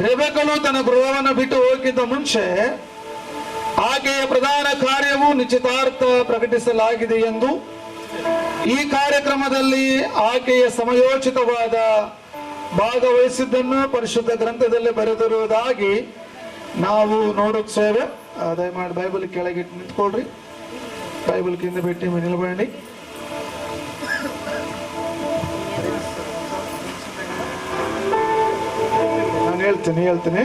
ರೆಬೆಕಳು ತನ್ನ ಗೃಹವನ್ನು ಬಿಟ್ಟು ಹೋಗಿದ್ದ ಮುಂಚೆ ಆಕೆಯ ಪ್ರಧಾನ ಕಾರ್ಯವು ನಿಶ್ಚಿತಾರ್ಥ ಪ್ರಕಟಿಸಲಾಗಿದೆ ಎಂದು ಈ ಕಾರ್ಯಕ್ರಮದಲ್ಲಿ ಆಕೆಯ ಸಮಯೋಚಿತವಾದ ಭಾಗವಹಿಸಿದ್ದನ್ನು ಪರಿಶುದ್ಧ ಗ್ರಂಥದಲ್ಲಿ ಬರೆದಿರುವುದಾಗಿ ನಾವು ನೋಡುತ್ತೇವೆ. ದಯಮಾಡಿ ಬೈಬಲ್ ಕೆಳಗೆ ನಿಂತ್ಕೊಳ್ರಿ. ಬೈಬಲ್ ಕಿಂದ ಬಿಟ್ಟು ನಿಲ್ಬೇಡಿ. ನಾನು ಹೇಳ್ತೀನಿ.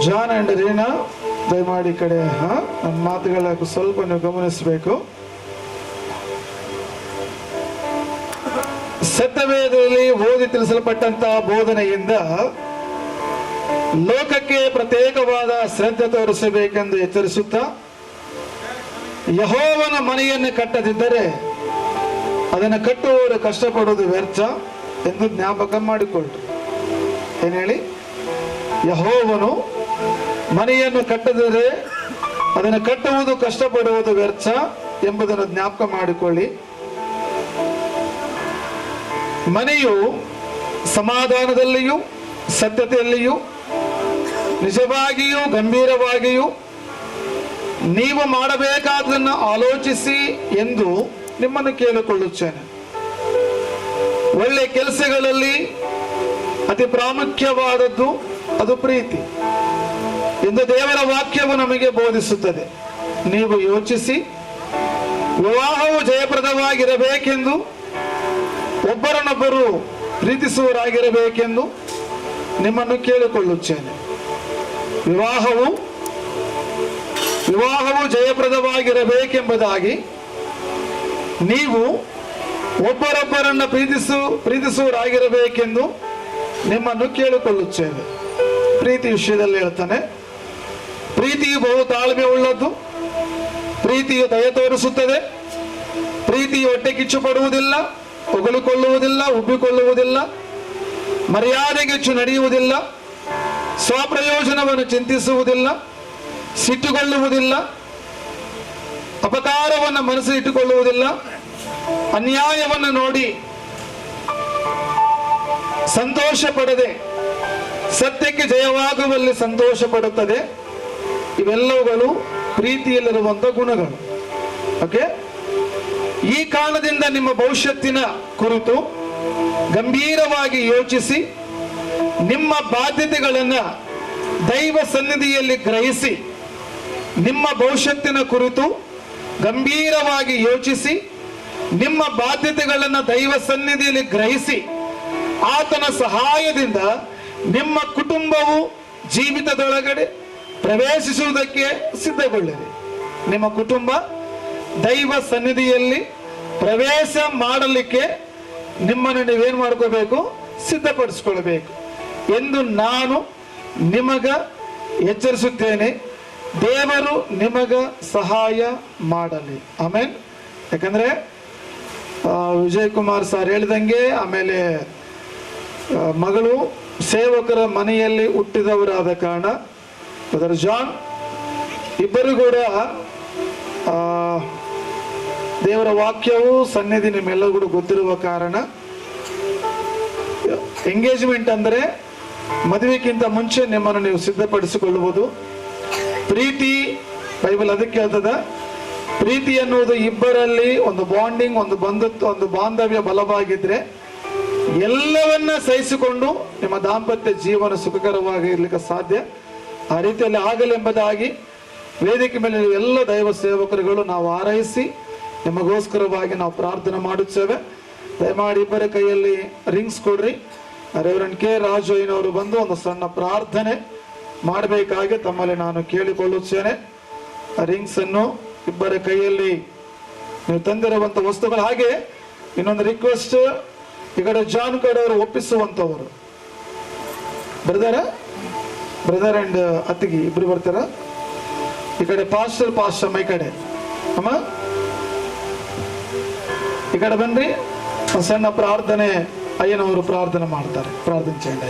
ಜಾನ್ ಅಂಡ್ ರೀನಾ, ದಯಮಾಡಿ ಕಡೆ ನನ್ನ ಮಾತುಗಳ ಸ್ವಲ್ಪ ನೀವು ಗಮನಿಸಬೇಕು. ಸತ್ಯವೇದದಲ್ಲಿ ಓದಿ ತಿಳಿಸಲ್ಪಟ್ಟಂತಹ ಬೋಧನೆಯಿಂದ ಲೋಕಕ್ಕೆ ಪ್ರತ್ಯೇಕವಾದ ಶ್ರದ್ಧೆ ತೋರಿಸಬೇಕೆಂದು ಎಚ್ಚರಿಸುತ್ತಾ, ಯೆಹೋವನ ಮನೆಯನ್ನು ಕಟ್ಟದಿದ್ದರೆ ಅದನ್ನು ಕಟ್ಟುವವರು ಕಷ್ಟಪಡುವುದು ವ್ಯರ್ಥ ಎಂದು ಜ್ಞಾಪಕ ಮಾಡಿಕೊಳ್ಳ್ರಿ. ಏನ್ ಹೇಳಿ? ಯೆಹೋವನು ಮನೆಯನ್ನು ಕಟ್ಟದಿದ್ದರೆ ಅದನ್ನು ಕಟ್ಟುವುದು ಕಷ್ಟಪಡುವುದು ವ್ಯರ್ಥ ಎಂಬುದನ್ನು ಜ್ಞಾಪಕ ಮಾಡಿಕೊಳ್ಳಿ. ಮನೆಯು ಸಮಾಧಾನದಲ್ಲಿಯೂ ಸತ್ಯತೆಯಲ್ಲಿಯೂ ನಿಜವಾಗಿಯೂ ಗಂಭೀರವಾಗಿಯೂ ನೀವು ಮಾಡಬೇಕಾದನ್ನು ಆಲೋಚಿಸಿ ಎಂದು ನಿಮ್ಮನ್ನು ಕೇಳಿಕೊಳ್ಳುತ್ತೇನೆ. ಒಳ್ಳೆ ಕೆಲಸಗಳಲ್ಲಿ ಅತಿ ಪ್ರಾಮುಖ್ಯವಾದದ್ದು ಅದು ಪ್ರೀತಿ ಎಂದು ದೇವರ ವಾಕ್ಯವು ನಮಗೆ ಬೋಧಿಸುತ್ತದೆ. ನೀವು ಯೋಚಿಸಿ, ವಿವಾಹವು ಜಯಪ್ರದವಾಗಿರಬೇಕೆಂದು, ಒಬ್ಬರನ್ನೊಬ್ಬರು ಪ್ರೀತಿಸುವವರಾಗಿರಬೇಕೆಂದು ನಿಮ್ಮನ್ನು ಕೇಳಿಕೊಳ್ಳುತ್ತೇನೆ. ವಿವಾಹವು ಜಯಪ್ರದವಾಗಿರಬೇಕೆಂಬುದಾಗಿ ನೀವು ಒಬ್ಬರೊಬ್ಬರನ್ನು ಪ್ರೀತಿಸುವವರಾಗಿರಬೇಕೆಂದು ನಿಮ್ಮನ್ನು ಕೇಳಿಕೊಳ್ಳುತ್ತೇವೆ. ಪ್ರೀತಿ ವಿಷಯದಲ್ಲಿ ಹೇಳ್ತಾನೆ, ಪ್ರೀತಿಯು ಬಹು ತಾಳ್ಮೆ ಉಳ್ಳದ್ದು, ಪ್ರೀತಿಯು ದಯೆ ತೋರಿಸುತ್ತದೆ, ಪ್ರೀತಿಯು ಹೊಟ್ಟೆ ಕಿಚ್ಚು ಪಡುವುದಿಲ್ಲ, ಹೊಗಳಿಕೊಳ್ಳುವುದಿಲ್ಲ, ಉಬ್ಬಿಕೊಳ್ಳುವುದಿಲ್ಲ, ಮರ್ಯಾದೆಗೆಚ್ಚು ನಡೆಯುವುದಿಲ್ಲ, ಸ್ವಪ್ರಯೋಜನವನ್ನು ಚಿಂತಿಸುವುದಿಲ್ಲ, ಸಿಟ್ಟುಗೊಳ್ಳುವುದಿಲ್ಲ, ಅಪಕಾರವನ್ನು ಮನಸ್ಸಿಟ್ಟುಕೊಳ್ಳುವುದಿಲ್ಲ, ಅನ್ಯಾಯವನ್ನು ನೋಡಿ ಸಂತೋಷ ಪಡದೆ ಸತ್ಯಕ್ಕೆ ಜಯವಾಗುವಲ್ಲಿ ಸಂತೋಷ ಪಡುತ್ತದೆ. ಇವೆಲ್ಲವುಗಳು ಪ್ರೀತಿಯಲ್ಲಿರುವಂತಹ ಗುಣಗಳು. ಓಕೆ, ಈ ಕಾರಣದಿಂದ ನಿಮ್ಮ ಭವಿಷ್ಯತ್ತಿನ ಕುರಿತು ಗಂಭೀರವಾಗಿ ಯೋಚಿಸಿ, ನಿಮ್ಮ ಬಾಧ್ಯತೆಗಳನ್ನು ದೈವ ಸನ್ನಿಧಿಯಲ್ಲಿ ಗ್ರಹಿಸಿ, ನಿಮ್ಮ ಭವಿಷ್ಯತ್ತಿನ ಕುರಿತು ಗಂಭೀರವಾಗಿ ಯೋಚಿಸಿ, ನಿಮ್ಮ ಬಾಧ್ಯತೆಗಳನ್ನು ದೈವ ಸನ್ನಿಧಿಯಲ್ಲಿ ಗ್ರಹಿಸಿ, ಆತನ ಸಹಾಯದಿಂದ ನಿಮ್ಮ ಕುಟುಂಬವು ಜೀವಿತದೊಳಗಡೆ ಪ್ರವೇಶಿಸುವುದಕ್ಕೆ ಸಿದ್ಧಗೊಳ್ಳಿರಿ. ನಿಮ್ಮ ಕುಟುಂಬ ದೈವ ಸನ್ನಿಧಿಯಲ್ಲಿ ಪ್ರವೇಶ ಮಾಡಲಿಕ್ಕೆ ನಿಮ್ಮನ್ನು ನೀವೇನು ಮಾಡ್ಕೋಬೇಕು? ಸಿದ್ಧಪಡಿಸಿಕೊಳ್ಬೇಕು ಎಂದು ನಾನು ನಿಮಗ ಎಚ್ಚರಿಸುತ್ತೇನೆ. ದೇವರು ನಿಮಗ ಸಹಾಯ ಮಾಡಲಿ. ಆಮೇಲೆ ಯಾಕಂದ್ರೆ ವಿಜಯ್ ಕುಮಾರ್ ಸರ್ ಹೇಳಿದಂಗೆ, ಆಮೇಲೆ ಮಗಳು ಸೇವಕರ ಮನೆಯಲ್ಲಿ ಹುಟ್ಟಿದವರಾದ ಕಾರಣ ಬ್ರದರ್ ಜಾನ್ ಇಬ್ಬರು ಕೂಡ ದೇವರ ವಾಕ್ಯವು ಸನ್ನಿಧಿ ನಿಮ್ಮೆಲ್ಲರೂ ಕೂಡ ಗೊತ್ತಿರುವ ಕಾರಣ, ಎಂಗೇಜ್ಮೆಂಟ್ ಅಂದರೆ ಮದುವೆಗಿಂತ ಮುಂಚೆ ನಿಮ್ಮನ್ನು ನೀವು ಸಿದ್ಧಪಡಿಸಿಕೊಳ್ಳುವುದು. ಪ್ರೀತಿ ಬೈಬಲ್ ಅದಕ್ಕೆ ಹೇಳ್ತದ, ಪ್ರೀತಿ ಅನ್ನುವುದು ಇಬ್ಬರಲ್ಲಿ ಒಂದು ಬಾಂಡಿಂಗ್, ಒಂದು ಬಂಧುತ್ವ, ಒಂದು ಬಾಂಧವ್ಯ ಬಲವಾಗಿದ್ರೆ ಎಲ್ಲವನ್ನ ಸಹಿಸಿಕೊಂಡು ನಿಮ್ಮ ದಾಂಪತ್ಯ ಜೀವನ ಸುಖಕರವಾಗಿ ಇರ್ಲಿಕ್ಕೆ ಸಾಧ್ಯ. ಆ ರೀತಿಯಲ್ಲಿ ಆಗಲೆಂಬುದಾಗಿ ವೇದಿಕೆ ಮೇಲೆ ಎಲ್ಲ ದೈವ ಸೇವಕರುಗಳು ನಾವು ಹಾರೈಸಿ ನಿಮಗೋಸ್ಕರವಾಗಿ ನಾವು ಪ್ರಾರ್ಥನೆ ಮಾಡುತ್ತೇವೆ. ದಯಮಾಡಿ ಇಬ್ಬರ ಕೈಯಲ್ಲಿ ರಿಂಗ್ಸ್ ಕೊಡ್ರಿ. ರೆವರೆಂಡ್ ಕೆ ರಾಜು ಅವರು ಬಂದು ಒಂದು ಸಣ್ಣ ಪ್ರಾರ್ಥನೆ ಮಾಡಬೇಕಾಗಿ ತಮ್ಮಲ್ಲಿ ನಾನು ಕೇಳಿಕೊಳ್ಳುತ್ತೇನೆ. ರಿಂಗ್ಸ್ ಅನ್ನು ಇಬ್ಬರ ಕೈಯಲ್ಲಿ ನೀವು ತಂದಿರುವಂತ ವಸ್ತುಗಳು. ಹಾಗೆ ಇನ್ನೊಂದು ರಿಕ್ವೆಸ್ಟ್, ಈ ಕಡೆ ಜಾನ್ ಕಡೆ ಅವರು ಒಪ್ಪಿಸುವಂತವರು ಬ್ರದರ್ ಅಂಡ್ ಅತ್ತಿಗೆ ಇಬ್ರು ಬರ್ತಾರ. ಈ ಕಡೆ ಪಾಸ್ಟರ್ ಈ ಕಡೆ ಅಮ್ಮ ಈ ಕಡೆ ಬನ್ರಿ. ಒಂದು ಸಣ್ಣ ಪ್ರಾರ್ಥನೆ ಅಯ್ಯನವರು ప్రార్థన ಮಾಡ್ತಾರೆ. ప్రార్థించండి.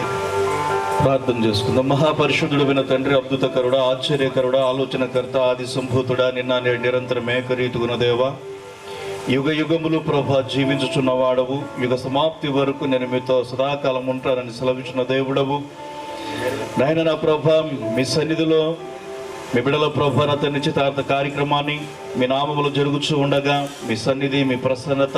ప్రార్థన చేసుకుందాం. మహాపరిశుద్ధుడైన తండ్రి, అద్భుతకరుడ, ఆశ్చర్యకరుడ, ఆలోచనకర్త, ఆది సంభూతుడా, నిన్న నిరంతరం మేకరీతుగున దేవా, యుగ యుగములు ప్రభా జీవించుచున్న వాడవు, యుగ సమాప్తి వరకు నేను మీతో సదాకాలం ఉంటానని సెలవించిన దేవుడవు. నాయన నా ప్రభా, మీ సన్నిధిలో మీ బిడల ప్రభా నా నిశ్చితార్థ కార్యక్రమాన్ని మీ నామములు జరుగుతూ ఉండగా మీ సన్నిధి, మీ ప్రసన్నత,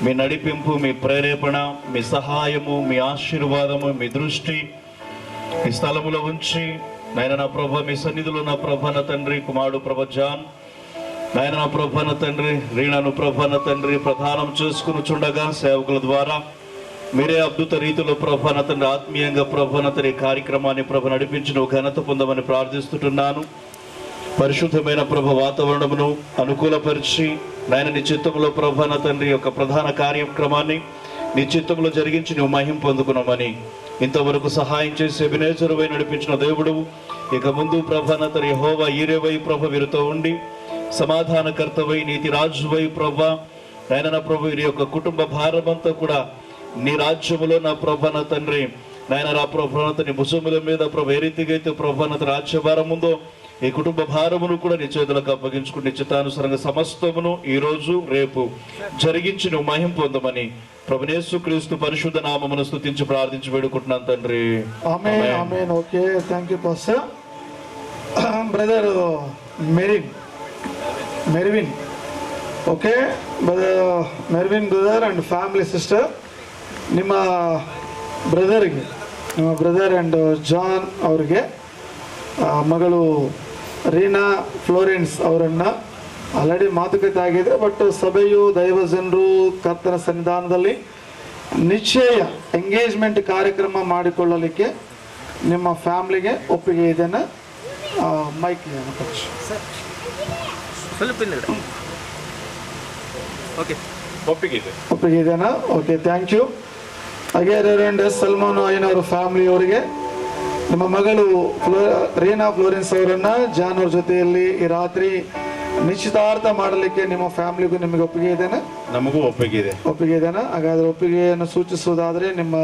మీ నడిపింపు, మీ ప్రేరేపణ, మీ సహాయము, మీ ఆశీర్వాదము, మీ దృష్టి ఈ స్థలములో ఉంచి నాయన నా ప్రభా మీ సన్నిధిలో నా ప్రభా నా తండ్రి కుమారుడు ప్రభ జాన్, నాయన నా ప్రభా నా తండ్రి రీణను ప్రభా నా తండ్రి ప్రధానం చేసుకుని చుండగా సేవకుల ద్వారా మీరే అద్భుత రీతిలో ప్రభా నా తండ్రి ఆత్మీయంగా ప్రభా నా తండ్రి కార్యక్రమాన్ని ప్రభ నడిపించిన ఘనత పొందమని ప్రార్థిస్తుంటున్నాను. పరిశుద్ధమైన ప్రభ వాతావరణమును అనుకూలపరిచి నాయన నీ చిత్తంలో ప్రభ నా తండ్రి యొక్క ప్రధాన కార్యక్రమాన్ని నీ చిత్తంలో జరిగించి నువ్వు మహిమ పొందుకున్నామని ఇంతవరకు సహాయం చేసి ఎబినేజరువై నడిపించిన దేవుడు ఇక ముందు ప్రభ నా తండ్రి యెహోవా ఈరేవై ప్రభ వీరితో ఉండి సమాధానకర్తవై నీతి రాజువై ప్రభ నాయన నా ప్రభు వీరి యొక్క కుటుంబ భారమంతా కూడా నీ రాజ్యములో నా ప్రభ నా తండ్రి నాయన నా ప్రభ నా తండ్రి భుజముల మీద ప్రభ ఏ రీతిగా అయితే ప్రభ నా రాజ్యభారం ఉందో ఈ కుటుంబ భారమును కూడా నీ చేతులకు అప్పగించుకుని నిశ్చితానుసారంగా సమస్తమును ఈ రోజు రేపు జరిగించి నువ్వు మహిమ పొందమని ప్రభువు యేసుక్రీస్తు పరిశుద్ధ నామమును స్తుతించి ప్రార్థించి వేడుకుంటున్నాను తండ్రి. ఆమేన్ ఆమేన్. Okay, thank you pastor. Brother Mervin okay Mervin brother and family sister, ನಿಮ್ಮ ಬ್ರದರ್ ಆ್ಯಂಡ್ ಜಾನ್ ಅವ್ರಿಗೆ ಮಗಳು ರೀನಾ ಫ್ಲೋರೆನ್ಸ್ ಅವರನ್ನು ಆಲ್ರೆಡಿ ಮಾತುಕತೆ ಆಗಿದೆ. ಬಟ್ ಸಭೆಯು ದೈವಜನರು ಕರ್ತನ ಸನ್ನಿಧಾನದಲ್ಲಿ ನಿಶ್ಚಯ ಎಂಗೇಜ್ಮೆಂಟ್ ಕಾರ್ಯಕ್ರಮ ಮಾಡಿಕೊಳ್ಳಲಿಕ್ಕೆ ನಿಮ್ಮ ಫ್ಯಾಮಿಲಿಗೆ ಒಪ್ಪಿಗೆ ಇದೆಯಾ? ಮೈಕ್ ಒಪ್ಪಿಗೆ ಇದೆಯಾ? Okay, thank you. ಹಾಗೆ ರೆವರೆಂಡ್ ಎಸ್ ಸಲ್ಮಾನ್ ಅಯ್ಯನವರ ಫ್ಯಾಮಿಲಿಯವರಿಗೆ ನಿಮ್ಮ ಮಗಳು ರೀನಾ ಫ್ಲೋರೆನ್ಸ್ ಅವರನ್ನ ಜಾನ್ ಅವ್ರ ಜೊತೆಯಲ್ಲಿ ಈ ರಾತ್ರಿ ನಿಶ್ಚಿತಾರ್ಥ ಮಾಡಲಿಕ್ಕೆ ನಿಮ್ಮ ಫ್ಯಾಮಿಲಿಗೂ ನಿಮಗೆ ಒಪ್ಪಿಗೆ ಇದೆಯಾ? ನಮಗೂ ಒಪ್ಪಿಗೆ ಇದೆಯಾ? ಹಾಗಾದ್ರೆ ಒಪ್ಪಿಗೆಯನ್ನು ಸೂಚಿಸುವುದಾದ್ರೆ ನಿಮ್ಮ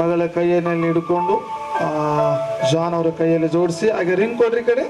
ಮಗಳ ಕೈಯಲ್ಲಿ ಹಿಡ್ಕೊಂಡು ಜಾನ್ ಅವರ ಕೈಯಲ್ಲಿ ಜೋಡಿಸಿ ಹಾಗೆ ರಿಂಗ್ ಕೊಡ್ರಿ ಕಡೆ